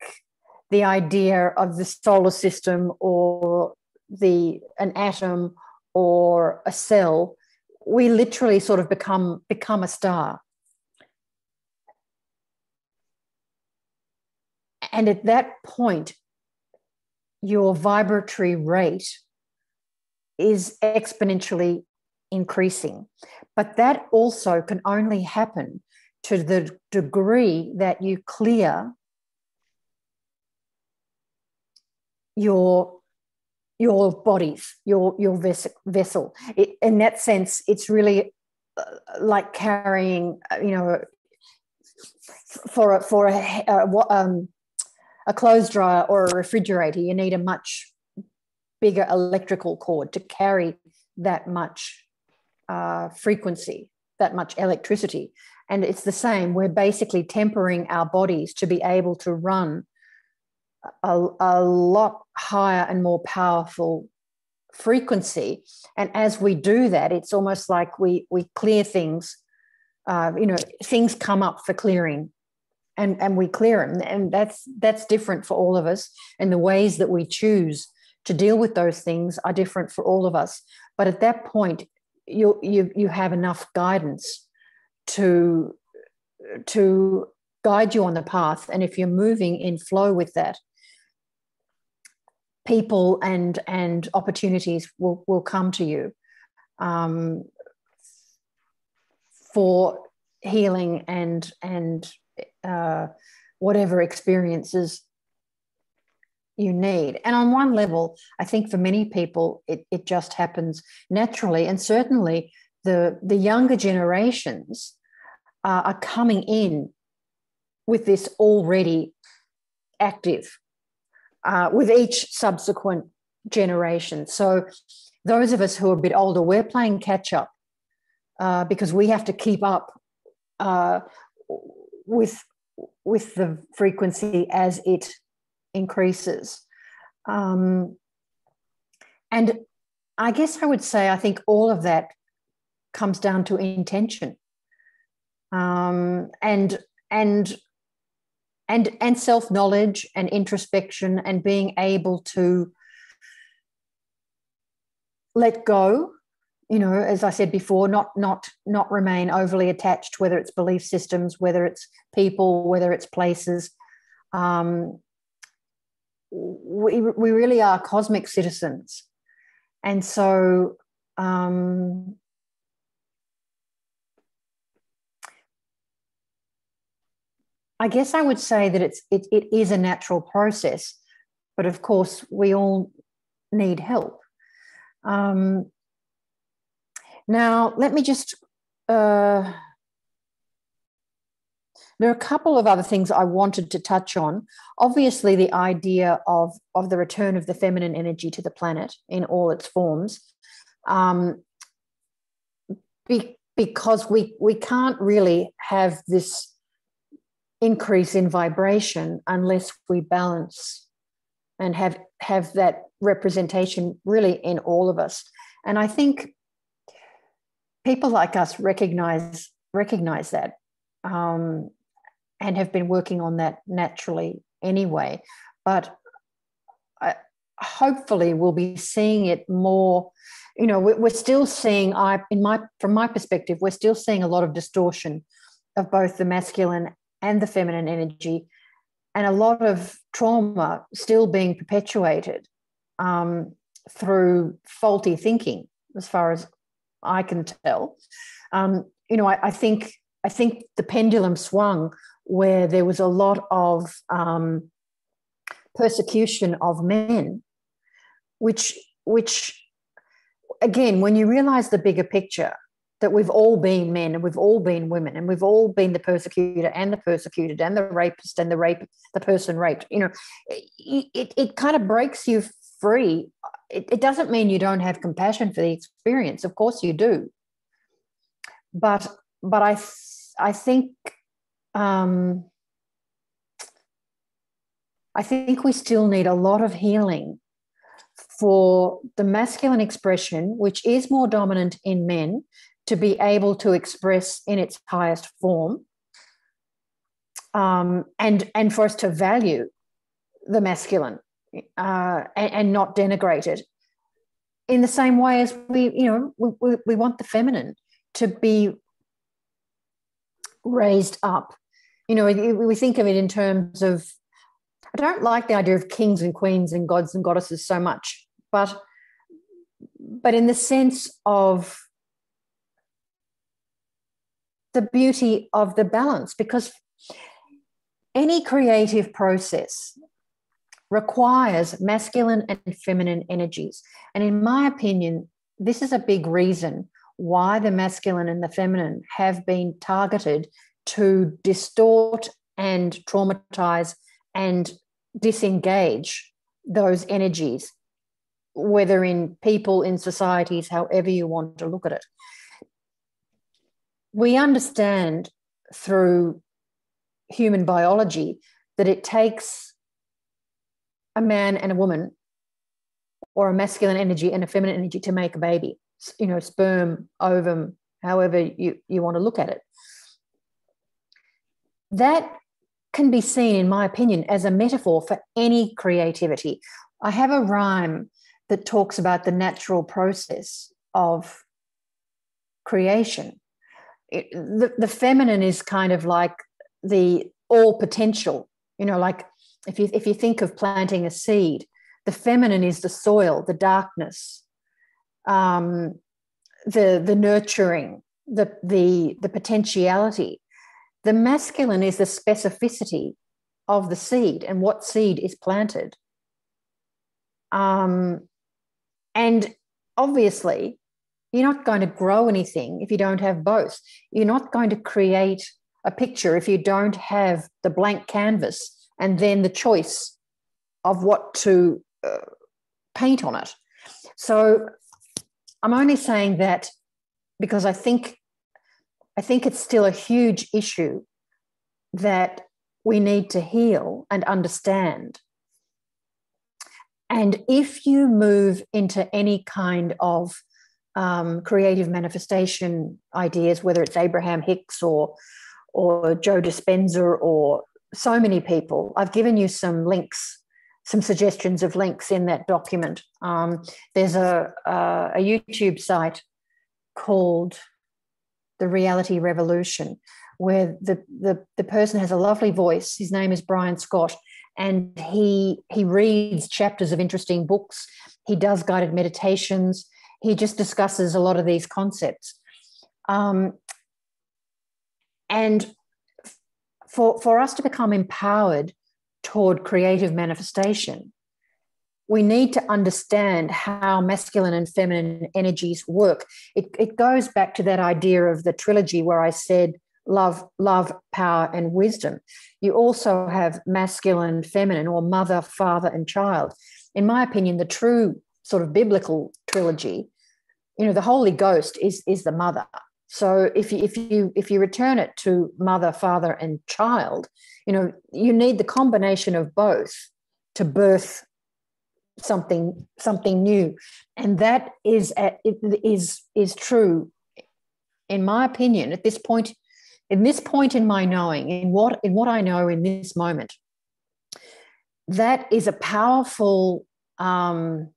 the idea of the solar system or an atom or a cell. We literally sort of become a star. And at that point, your vibratory rate is exponentially increasing. But that also can only happen to the degree that you clear your bodies, your vessel. In that sense, it's really like carrying, for a clothes dryer or a refrigerator, you need a much bigger electrical cord to carry that much frequency, that much electricity. And it's the same. We're basically tempering our bodies to be able to run a lot higher and more powerful frequency. And as we do that, it's almost like we clear things. Things come up for clearing, and we clear them. And that's different for all of us. And the ways that we choose to deal with those things are different for all of us. But at that point, you have enough guidance to guide you on the path. And if you're moving in flow with that, people and opportunities will come to you for healing and whatever experiences you need. And on one level, I think for many people, it just happens naturally. And certainly the younger generations are coming in with this already active with each subsequent generation. So those of us who are a bit older, we're playing catch up because we have to keep up with the frequency as it increases. And I guess I would say I think all of that comes down to intention, and self-knowledge and introspection, and being able to let go as I said before, not remain overly attached, whether it's belief systems, whether it's people, whether it's places. We really are cosmic citizens. And so I guess I would say that it is a natural process, but of course we all need help. Now, let me just, there are a couple of other things I wanted to touch on. Obviously, the idea of the return of the feminine energy to the planet in all its forms, because we can't really have this increase in vibration unless we balance and have that representation really in all of us. And I think people like us recognize that and have been working on that naturally anyway. But hopefully we'll be seeing it more. We're still seeing, from my perspective, we're still seeing a lot of distortion of both the masculine and the feminine energy, and a lot of trauma still being perpetuated through faulty thinking, as far as I can tell. I think the pendulum swung where there was a lot of persecution of men, which again, when you realize the bigger picture, that we've all been men and we've all been women and we've all been the persecutor and the persecuted and the rapist and the person raped, it kind of breaks you free. It doesn't mean you don't have compassion for the experience. Of course you do. But I think we still need a lot of healing for the masculine expression, which is more dominant in men, to be able to express in its highest form, and for us to value the masculine and not denigrate it, in the same way as we want the feminine to be raised up. We think of it in terms of, I don't like the idea of kings and queens and gods and goddesses so much, but in the sense of the beauty of the balance, because any creative process requires masculine and feminine energies. And in my opinion, this is a big reason why the masculine and the feminine have been targeted to distort and traumatize and disengage those energies, whether in people, in societies, however you want to look at it. We understand through human biology that it takes a man and a woman, or a masculine energy and a feminine energy, to make a baby, sperm, ovum, however you want to look at it. That can be seen, in my opinion, as a metaphor for any creativity. I have a rhyme that talks about the natural process of creation. The feminine is kind of like the all potential, like if you think of planting a seed, the feminine is the soil, the darkness, the nurturing, the potentiality. The masculine is the specificity of the seed and what seed is planted. And obviously, you're not going to grow anything if you don't have both. You're not going to create a picture if you don't have the blank canvas and then the choice of what to paint on it. So I'm only saying that because I think it's still a huge issue that we need to heal and understand. And if you move into any kind of creative manifestation ideas, whether it's Abraham Hicks or Joe Dispenza or so many people, I've given you some links, some suggestions of links in that document. There's a YouTube site called The Reality Revolution, where the person has a lovely voice. His name is Brian Scott, and he reads chapters of interesting books. He does guided meditations. He just discusses a lot of these concepts. And for us to become empowered toward creative manifestation, we need to understand how masculine and feminine energies work. It goes back to that idea of the trilogy where I said love, power, and wisdom. You also have masculine, feminine, or mother, father, and child. In my opinion, the true sort of biblical trilogy, the Holy Ghost is the mother. So if you return it to mother, father, and child, you need the combination of both to birth something new, and that is true, in my opinion, at this point in my knowing, in what I know in this moment. That is a powerful knowing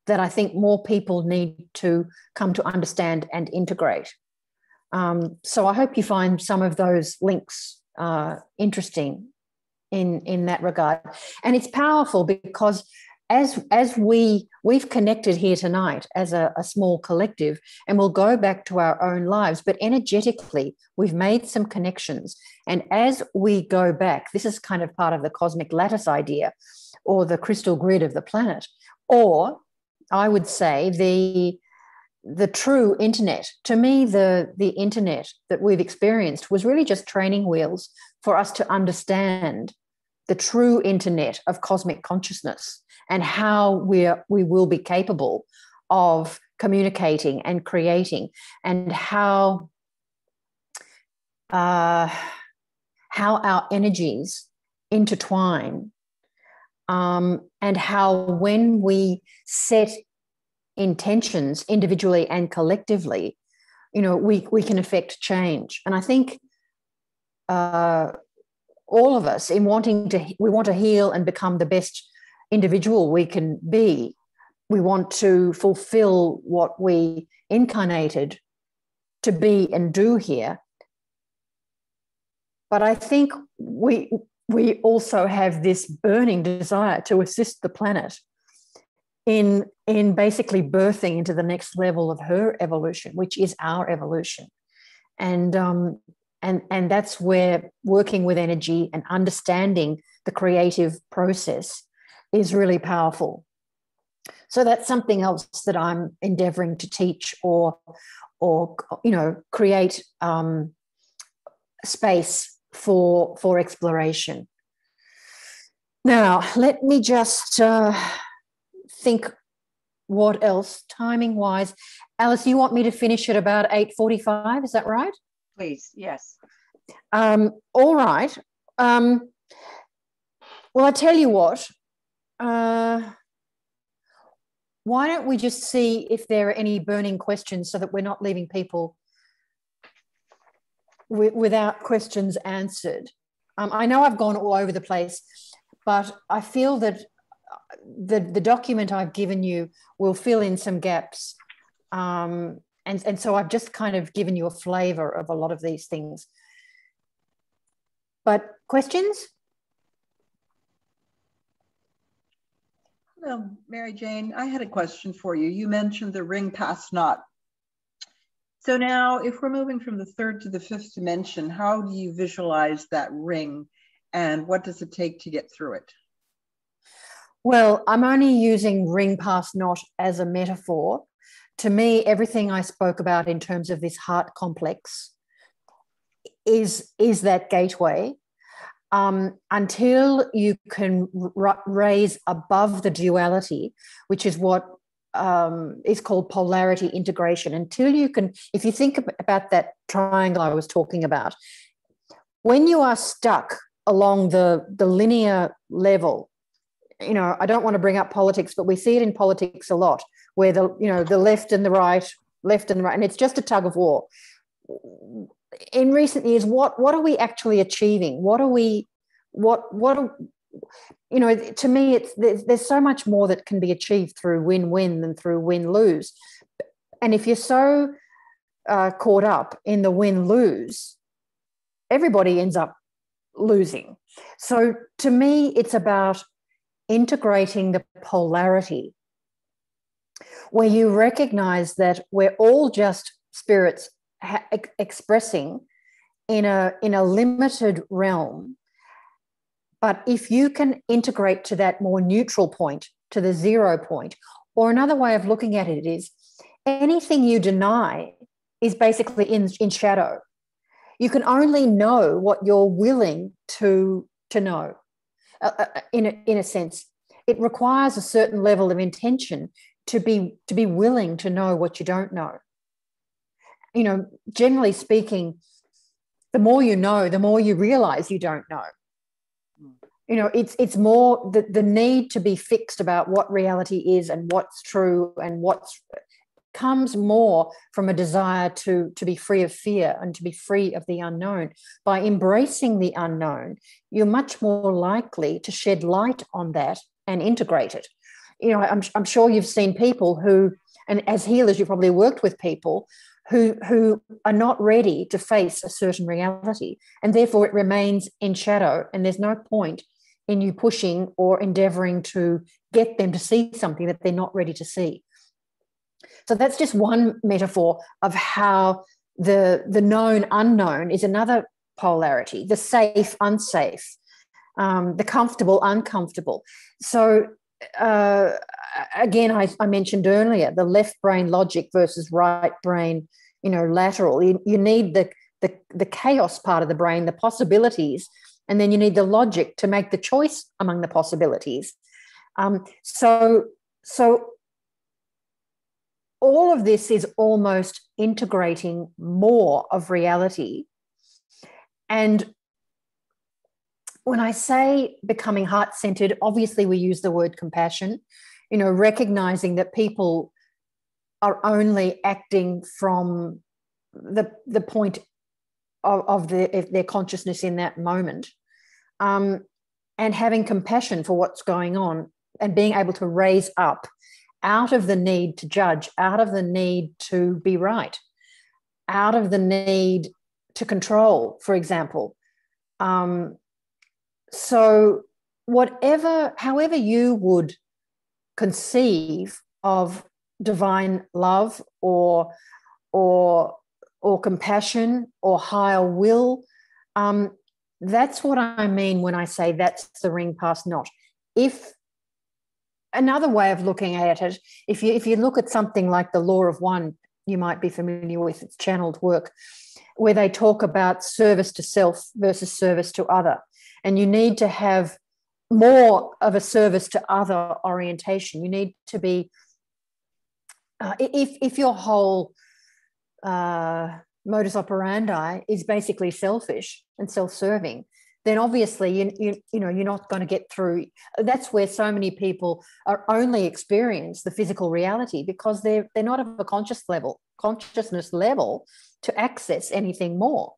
that I think more people need to come to understand and integrate. So I hope you find some of those links interesting in that regard. And it's powerful because as we've connected here tonight as a small collective, and we'll go back to our own lives, but energetically we've made some connections. And as we go back, this is kind of part of the cosmic lattice idea, or the crystal grid of the planet, or I would say the true internet. To me, the internet that we've experienced was really just training wheels for us to understand the true internet of cosmic consciousness and how we will be capable of communicating and creating, and how our energies intertwine, and how when we set intentions individually and collectively, we can affect change. And I think all of us, we want to heal and become the best individual we can be. We want to fulfill what we incarnated to be and do here. But I think we also have this burning desire to assist the planet in basically birthing into the next level of her evolution, which is our evolution. And that's where working with energy and understanding the creative process is really powerful. So that's something else that I'm endeavoring to teach or create space for exploration. Now, let me just think what else, timing-wise. Alice, you want me to finish at about 8:45, is that right? Please, yes. All right. Well, I tell you what, why don't we just see if there are any burning questions so that we're not leaving people without questions answered. I know I've gone all over the place, but I feel that the document I've given you will fill in some gaps. And so I've just kind of given you a flavor of a lot of these things. But questions? Hello, Mary Jane. I had a question for you. You mentioned the ring past knot. So now if we're moving from the third to the fifth dimension, how do you visualize that ring and what does it take to get through it? Well, I'm only using ring past knot as a metaphor. To me, everything I spoke about in terms of this heart complex is that gateway. Until you can raise above the duality, which is what is called polarity integration, until you can, if you think about that triangle I was talking about, when you are stuck along the linear level, I don't want to bring up politics, but we see it in politics a lot, where the left and the right, and it's just a tug of war. In recent years, what are we actually achieving? To me, there's so much more that can be achieved through win-win than through win-lose. And if you're so caught up in the win-lose, everybody ends up losing. So to me, it's about integrating the polarity, where you recognize that we're all just spirits expressing in a limited realm. But if you can integrate to that more neutral point, to the 0 point, or another way of looking at it is anything you deny is basically in shadow. You can only know what you're willing to know. In a sense, it requires a certain level of intention to be willing to know what you don't know. You know, generally speaking, the more you know, the more you realize you don't know. You know, it's more the need to be fixed about what reality is and what's true and what's comes more from a desire to be free of fear and to be free of the unknown. By embracing the unknown, you're much more likely to shed light on that and integrate it. You know, I'm sure you've seen people who, and as healers, you probably worked with people who are not ready to face a certain reality, and therefore it remains in shadow, and there's no point in you pushing or endeavoring to get them to see something that they're not ready to see. So that's just one metaphor of how the known unknown is another polarity, the safe unsafe, the comfortable uncomfortable. So again, I mentioned earlier the left brain logic versus right brain, you know, lateral. You need the chaos part of the brain, the possibilities, and then you need the logic to make the choice among the possibilities. So all of this is almost integrating more of reality. And when I say becoming heart-centered, obviously we use the word compassion, you know, recognizing that people are only acting from the point of their consciousness in that moment, and having compassion for what's going on and being able to raise up out of the need to judge, out of the need to be right, out of the need to control, for example. So however you would conceive of divine love or compassion or higher will, that's what I mean when I say that's the ring past not. If another way of looking at it, if you look at something like the Law of One, you might be familiar with, it's channeled work, where they talk about service to self versus service to other. And you need to have more of a service to other orientation. You need to be, if your whole modus operandi is basically selfish and self-serving, then obviously you're not going to get through. That's where so many people are only experience the physical reality, because they're not of a consciousness level to access anything more.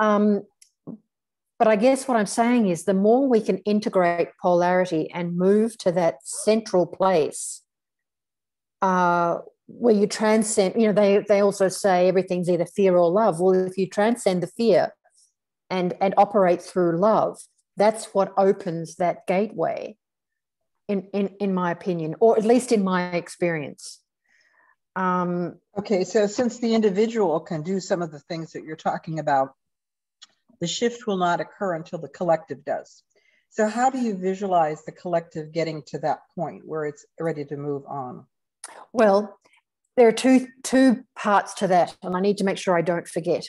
But I guess what I'm saying is the more we can integrate polarity and move to that central place where you transcend, you know, they also say everything's either fear or love. Well, if you transcend the fear and operate through love, that's what opens that gateway, in my opinion, or at least in my experience. Okay, so since the individual can do some of the things that you're talking about, the shift will not occur until the collective does. So how do you visualize the collective getting to that point where it's ready to move on? Well, there are two parts to that, and I need to make sure I don't forget.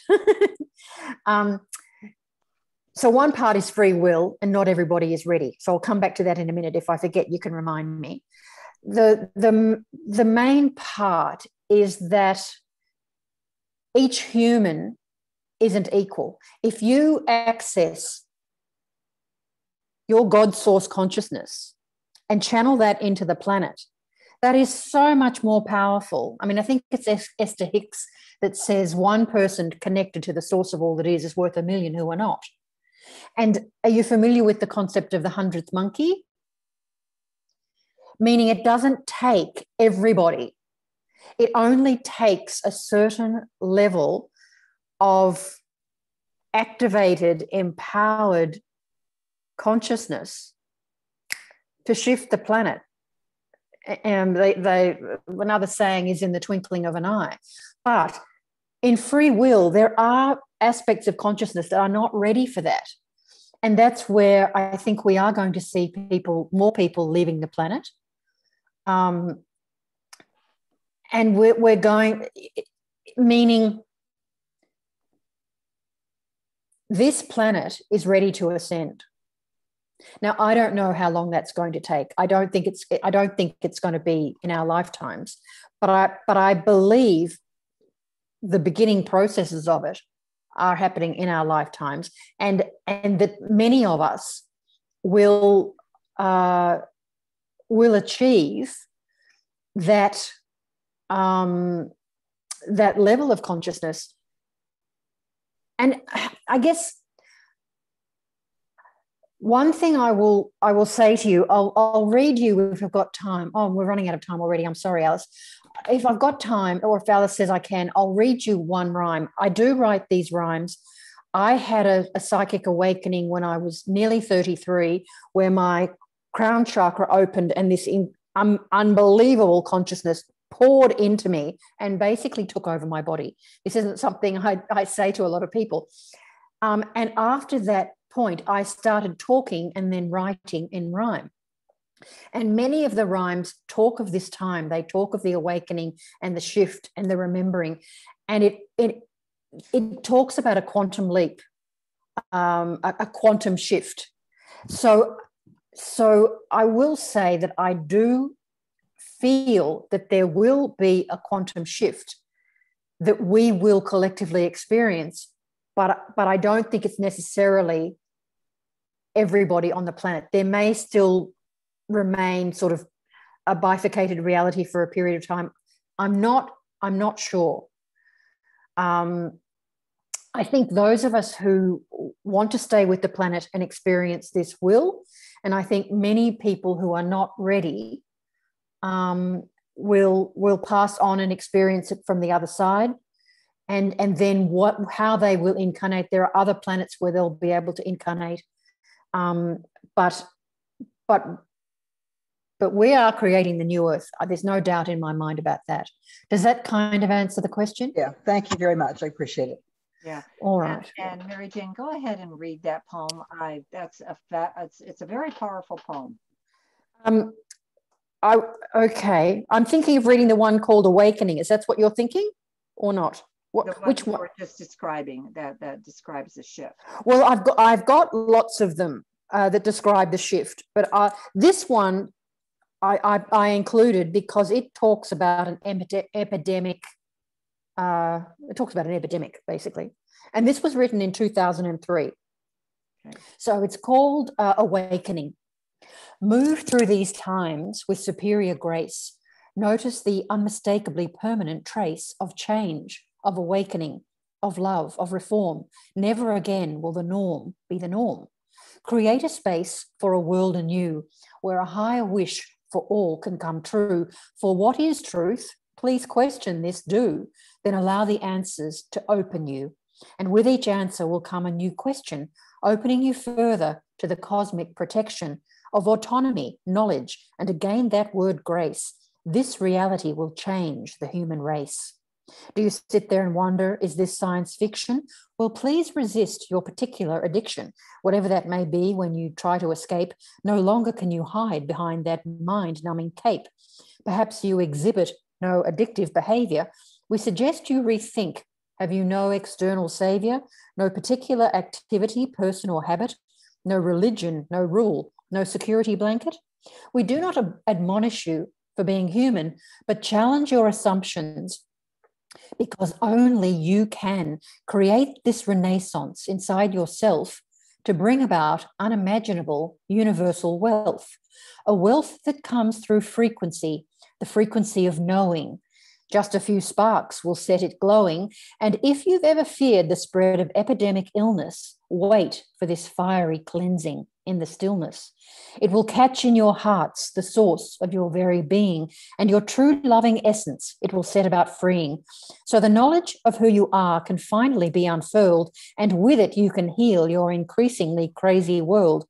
So one part is free will, and not everybody is ready. So I'll come back to that in a minute. If I forget, you can remind me. The main part is that each human isn't equal. If you access your God source consciousness and channel that into the planet, that is so much more powerful. I mean, I think it's Esther Hicks that says one person connected to the source of all that is worth a million who are not. And are you familiar with the concept of the 100th monkey? Meaning it doesn't take everybody It only takes a certain level of activated, empowered consciousness to shift the planet. And another saying is in the twinkling of an eye. But in free will, there are aspects of consciousness that are not ready for that. And that's where I think we are going to see more people leaving the planet. And we're going, meaning this planet is ready to ascend. Now, I don't know how long that's going to take. I don't think it's going to be in our lifetimes, but I believe the beginning processes of it are happening in our lifetimes, and that many of us will achieve that that level of consciousness. And I guess one thing I will say to you, I'll read you if I've got time. Oh, we're running out of time already. I'm sorry, Alice. If I've got time, or if Alice says I can, I'll read you one rhyme. I do write these rhymes. I had a psychic awakening when I was nearly 33, where my crown chakra opened and this unbelievable consciousness poured into me and basically took over my body. This isn't something I say to a lot of people. And after that point, I started talking and then writing in rhyme. And many of the rhymes talk of this time. They talk of the awakening and the shift and the remembering. And it talks about a quantum leap, a quantum shift. So I will say that I do feel that there will be a quantum shift that we will collectively experience, but I don't think it's necessarily everybody on the planet. There may still remain sort of a bifurcated reality for a period of time. I'm not sure. I think those of us who want to stay with the planet and experience this will, and I think many people who are not ready will pass on and experience it from the other side. And then how they will incarnate. There are other planets where they'll be able to incarnate. But we are creating the new Earth. There's no doubt in my mind about that. Does that kind of answer the question? Yeah, thank you very much. I appreciate it. Yeah. All right. And Mary Jane, go ahead and read that poem. It's a very powerful poem. Okay. I'm thinking of reading the one called Awakening. Is that what you're thinking or not? Which one? We're just describing that describes the shift. Well, I've got lots of them that describe the shift, but this one I included because it talks about an epidemic. It talks about an epidemic, basically. And this was written in 2003. Okay. So it's called Awakening. Move through these times with superior grace. Notice the unmistakably permanent trace of change, of awakening, of love, of reform. Never again will the norm be the norm. Create a space for a world anew, where a higher wish for all can come true. For what is truth? Please question this, do. Then allow the answers to open you. And with each answer will come a new question, opening you further to the cosmic protection of autonomy, knowledge, and to gain that word grace. This reality will change the human race. Do you sit there and wonder, is this science fiction? Well, please resist your particular addiction, whatever that may be. When you try to escape, no longer can you hide behind that mind-numbing cape. Perhaps you exhibit no addictive behavior. We suggest you rethink. Have you no external savior, no particular activity, person or habit, no religion, no rule, no security blanket? We do not admonish you for being human, but challenge your assumptions, because only you can create this renaissance inside yourself to bring about unimaginable universal wealth, a wealth that comes through frequency, the frequency of knowing. Just a few sparks will set it glowing. And if you've ever feared the spread of epidemic illness, wait for this fiery cleansing in the stillness. It will catch in your hearts the source of your very being and your true loving essence it will set about freeing. So the knowledge of who you are can finally be unfurled, and with it you can heal your increasingly crazy world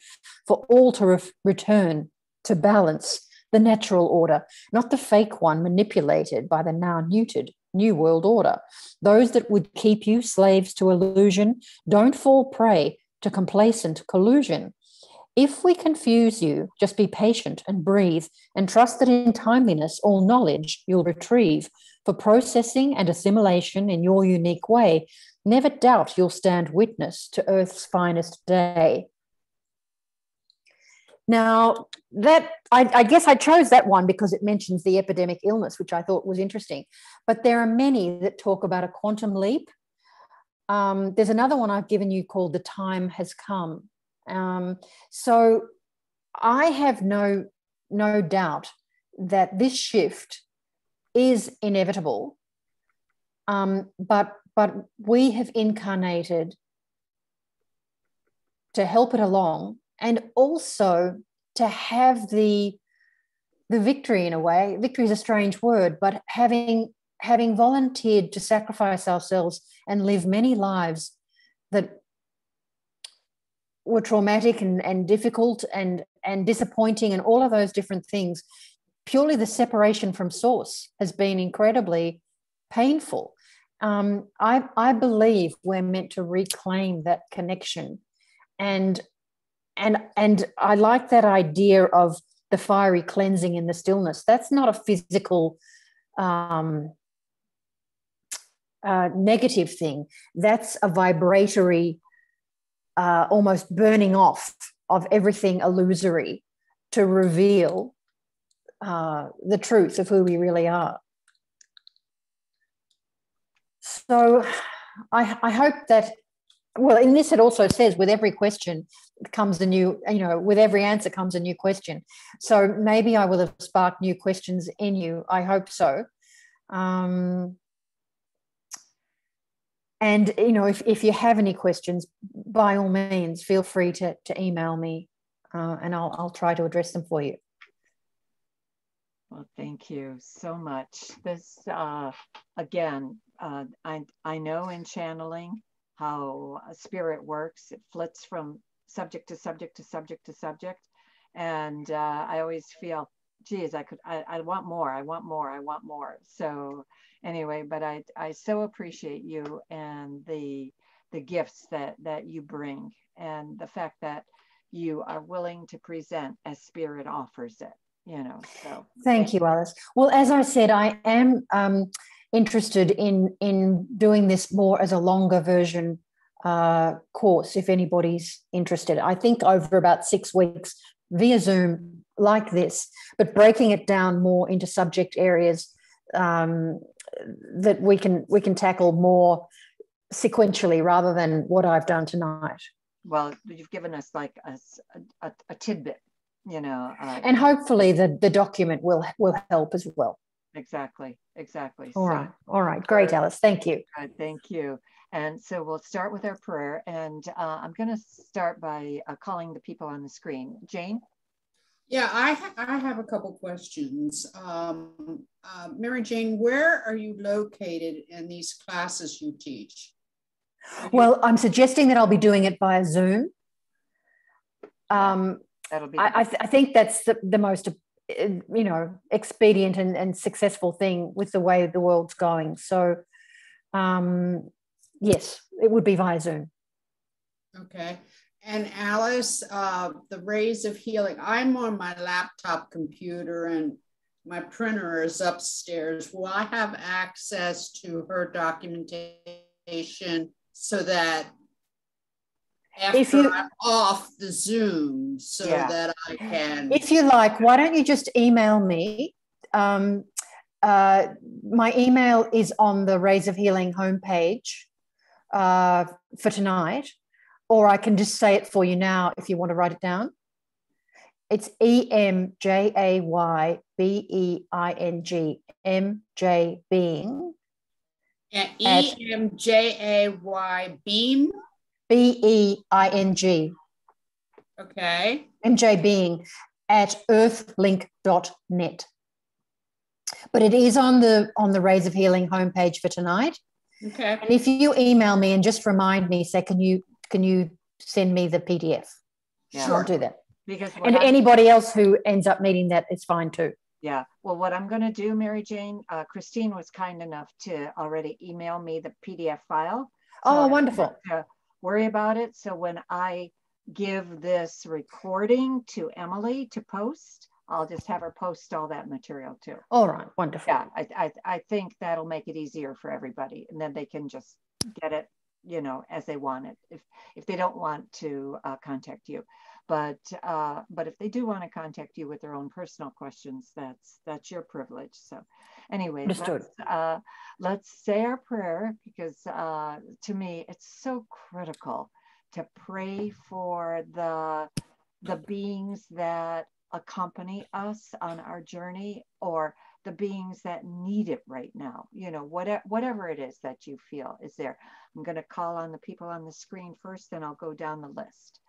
for all to return to balance, the natural order, not the fake one manipulated by the now neutered New World Order. Those that would keep you slaves to illusion don't fall prey to complacent collusion. If we confuse you, just be patient and breathe and trust that in timeliness all knowledge you'll retrieve for processing and assimilation in your unique way. Never doubt you'll stand witness to Earth's finest day. Now, that I guess I chose that one because it mentions the epidemic illness, which I thought was interesting. But there are many that talk about a quantum leap. There's another one I've given you called The Time Has Come. So I have no doubt that this shift is inevitable, but we have incarnated to help it along, and also to have the victory in a way. Victory is a strange word, but having volunteered to sacrifice ourselves and live many lives that were traumatic and difficult and disappointing and all of those different things, purely the separation from source has been incredibly painful. I believe we're meant to reclaim that connection. And I like that idea of the fiery cleansing in the stillness. That's not a physical negative thing. That's a vibratory, almost burning off of everything illusory to reveal the truth of who we really are. So I hope that, well, in this it also says with every question comes a new, with every answer comes a new question. So maybe I will have sparked new questions in you. I hope so. And, if you have any questions, by all means, feel free to email me and I'll try to address them for you. Well, thank you so much. This, again, I know in channeling how spirit works. It flits from subject to subject to subject to subject. And I always feel, geez, I want more, I want more, I want more. So anyway, but I so appreciate you and the gifts that you bring, and the fact that you are willing to present as spirit offers it, so. Thank you, Alice. Well, as I said, I am interested in doing this more as a longer version course, if anybody's interested. I think over about 6 weeks via Zoom like this, but breaking it down more into subject areas that we can tackle more sequentially rather than what I've done tonight. Well, you've given us like a tidbit, and hopefully the document will help as well. Exactly. All right. Great, Alice. Thank you. Thank you. And so we'll start with our prayer, and I'm going to start by calling the people on the screen. Jane? Yeah, I have a couple questions. Mary Jane, where are you located in these classes you teach? Well, I'm suggesting that I'll be doing it via Zoom. That'll be. I think that's the most, expedient and successful thing with the way the world's going. So, yes, it would be via Zoom. Okay. And Alice, the rays of healing, I'm on my laptop computer and my printer is upstairs. Will I have access to her documentation so that after I'm off the Zoom that I can? If you like, why don't you just email me? My email is on the Rays of Healing homepage for tonight, or I can just say it for you now if you want to write it down. It's emjaybeing, emjaybeing. EMJAY beam? BEING. Okay. emjaybeing at earthlink.net. But it is on the Rays of Healing homepage for tonight. Okay. And if you email me and just remind me, say, can you send me the PDF? Yeah. Sure. I'll do that. Because anybody else who ends up needing that, it's fine too. Yeah. Well, what I'm going to do, Mary Jane, Christine was kind enough to already email me the PDF file. So Oh, wonderful. I don't have to worry about it. So when I give this recording to Emily to post, I'll just have her post all that material too. All right. Wonderful. Yeah. I think that'll make it easier for everybody. And then they can just get it, you know, as they want it. If they don't want to contact you. But if they do want to contact you with their own personal questions, that's your privilege. So anyway, let's say our prayer, because to me, it's so critical to pray for the beings that accompany us on our journey, or the beings that need it right now, you know, whatever it is that you feel is there. I'm going to call on the people on the screen first, then I'll go down the list.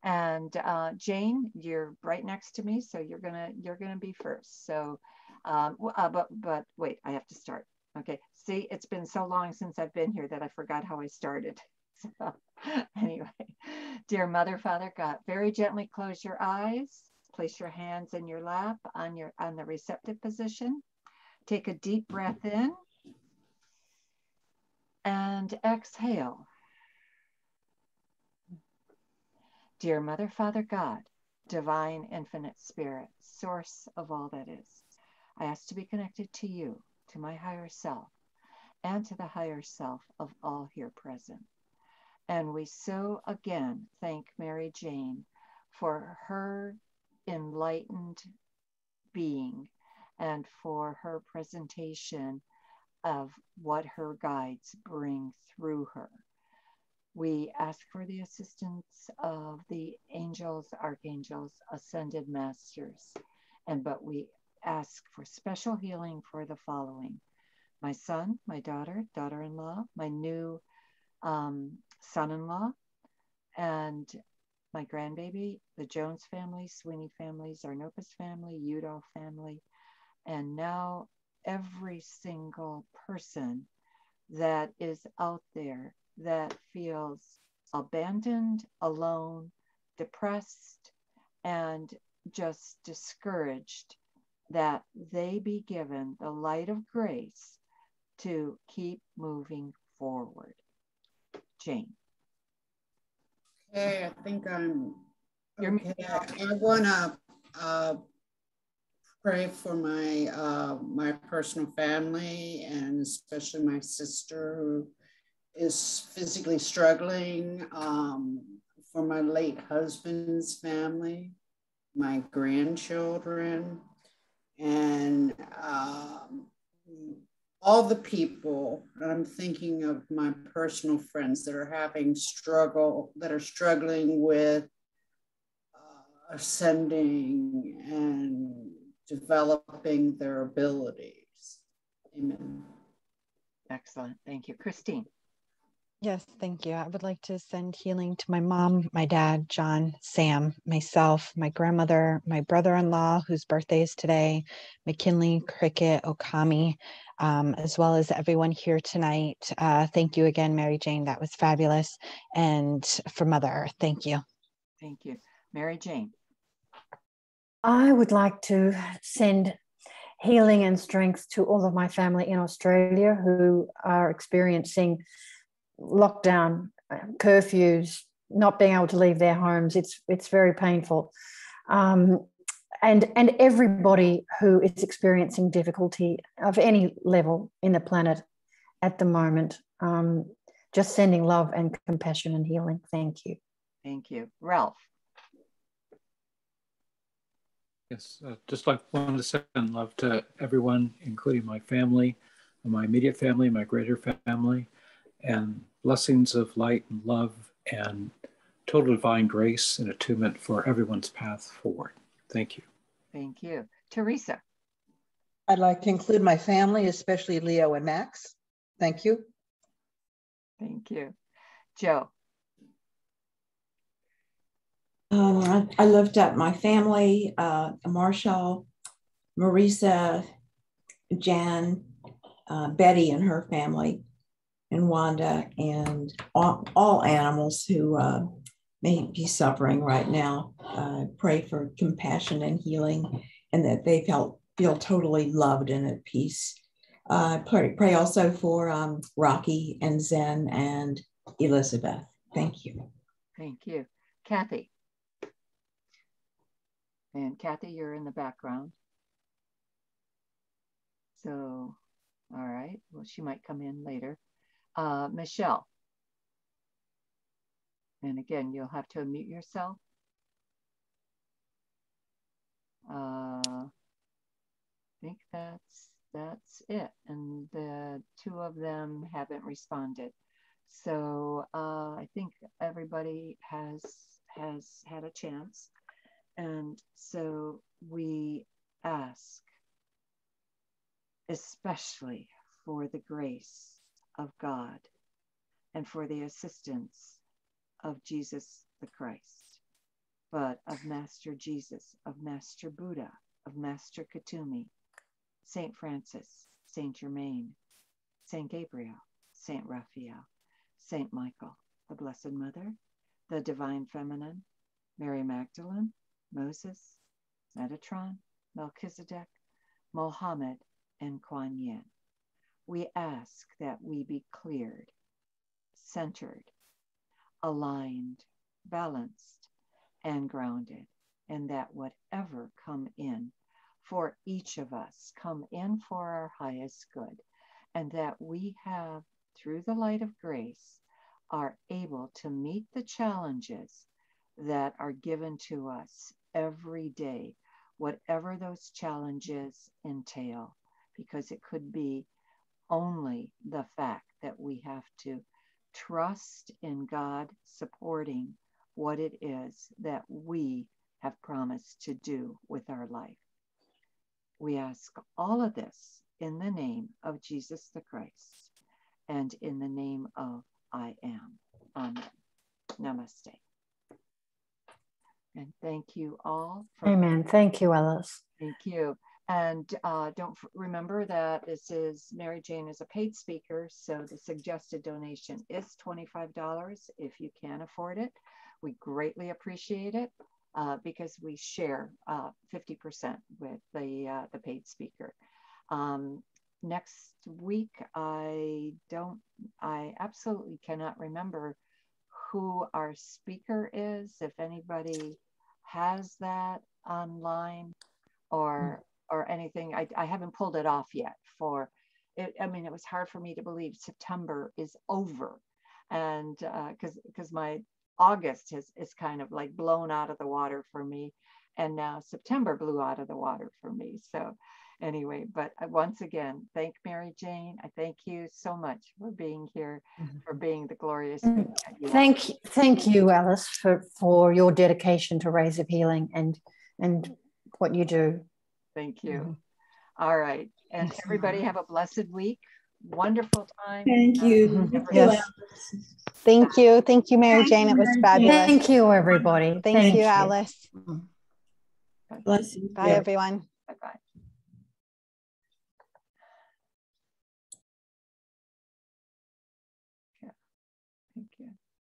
And Jane, you're right next to me, so you're gonna be first. So, but wait, I have to start. Okay, see, it's been so long since I've been here that I forgot how I started. So, anyway, dear Mother, Father God, very gently close your eyes. Place your hands in your lap on the receptive position. Take a deep breath in and exhale. Dear Mother, Father God, divine infinite spirit, source of all that is, I ask to be connected to you, to my higher self, and to the higher self of all here present. And we so again thank Mary Jane for her enlightened being and for her presentation of what her guides bring through her. We ask for the assistance of the angels, archangels, ascended masters, but we ask for special healing for the following: my son, my daughter, daughter-in-law, my new son-in-law, and my grandbaby, the Jones family, Sweeney family, Zarnopas family, Udall family, and now every single person that is out there that feels abandoned, alone, depressed, and just discouraged, that they be given the light of grace to keep moving forward. Jane. Okay, I think I'm okay. I want to pray for my personal family, and especially my sister who is physically struggling, for my late husband's family, my grandchildren, and all the people. I'm thinking of my personal friends that are struggling with ascending and developing their abilities. Amen. Excellent. Thank you. Christine. Yes, thank you. I would like to send healing to my mom, my dad, John, Sam, myself, my grandmother, my brother-in-law, whose birthday is today, McKinley, Cricket, Okami, as well as everyone here tonight. Thank you again, Mary Jane. That was fabulous. And for Mother Earth, thank you. Thank you. Mary Jane. I would like to send healing and strength to all of my family in Australia who are experiencing lockdown, curfews, not being able to leave their homes. It's very painful. And everybody who is experiencing difficulty of any level in the planet at the moment, just sending love and compassion and healing. Thank you. Thank you. Ralph. Yes, just like wanted to send love to everyone, including my family, my immediate family, my greater family, and blessings of light and love and total divine grace and attunement for everyone's path forward. Thank you. Thank you. Teresa. I'd like to include my family, especially Leo and Max. Thank you. Thank you. Joe. I lift up my family, Marshall, Marisa, Jan, Betty and her family, and Wanda, and all animals who may be suffering right now. Pray for compassion and healing, and that they feel totally loved and at peace. Pray also for Rocky and Zen and Elizabeth. Thank you. Thank you. Kathy. And Kathy, you're in the background. So, all right. Well, she might come in later. Michelle. And again, you'll have to unmute yourself. I think that's it. And the two of them haven't responded. So I think everybody has had a chance. And so we ask, especially for the grace of God and for the assistance of Jesus the Christ, but of Master Jesus, of Master Buddha, of Master Katumi, Saint Francis, Saint Germain, Saint Gabriel, Saint Raphael, Saint Michael, the Blessed Mother, the Divine Feminine, Mary Magdalene, Moses, Metatron, Melchizedek, Mohammed, and Kuan Yin. We ask that we be cleared, centered, aligned, balanced, and grounded, and that whatever come in for each of us come in for our highest good, and that we have, through the light of grace, are able to meet the challenges that are given to us every day, whatever those challenges entail, because it could be only the fact that we have to trust in God supporting what it is that we have promised to do with our life. We ask all of this in the name of Jesus the Christ and in the name of I am. Amen. Namaste. And thank you all. Amen. Thank you, Alice. Thank you. And don't remember that this is Mary Jane is a paid speaker, so the suggested donation is $25 if you can afford it. We greatly appreciate it because we share 50% with the paid speaker. Next week, I absolutely cannot remember who our speaker is. If anybody has that online or anything, I haven't pulled it off yet for it. I mean, it was hard for me to believe September is over, and because my August is kind of like blown out of the water for me, and now September blew out of the water for me. So anyway, but once again, thank Mary Jane. I thank you so much for being here, for being the glorious. Thank you, Alice, for your dedication to Rays of Healing and what you do. Thank you. All right. And everybody have a blessed week. Wonderful time. Thank you. Yes. Thank you. Thank you, Mary Jane. It was fabulous. Thank you, everybody. Thank you, Alice. Bless you. Bless you. Bye, everyone. Bye-bye.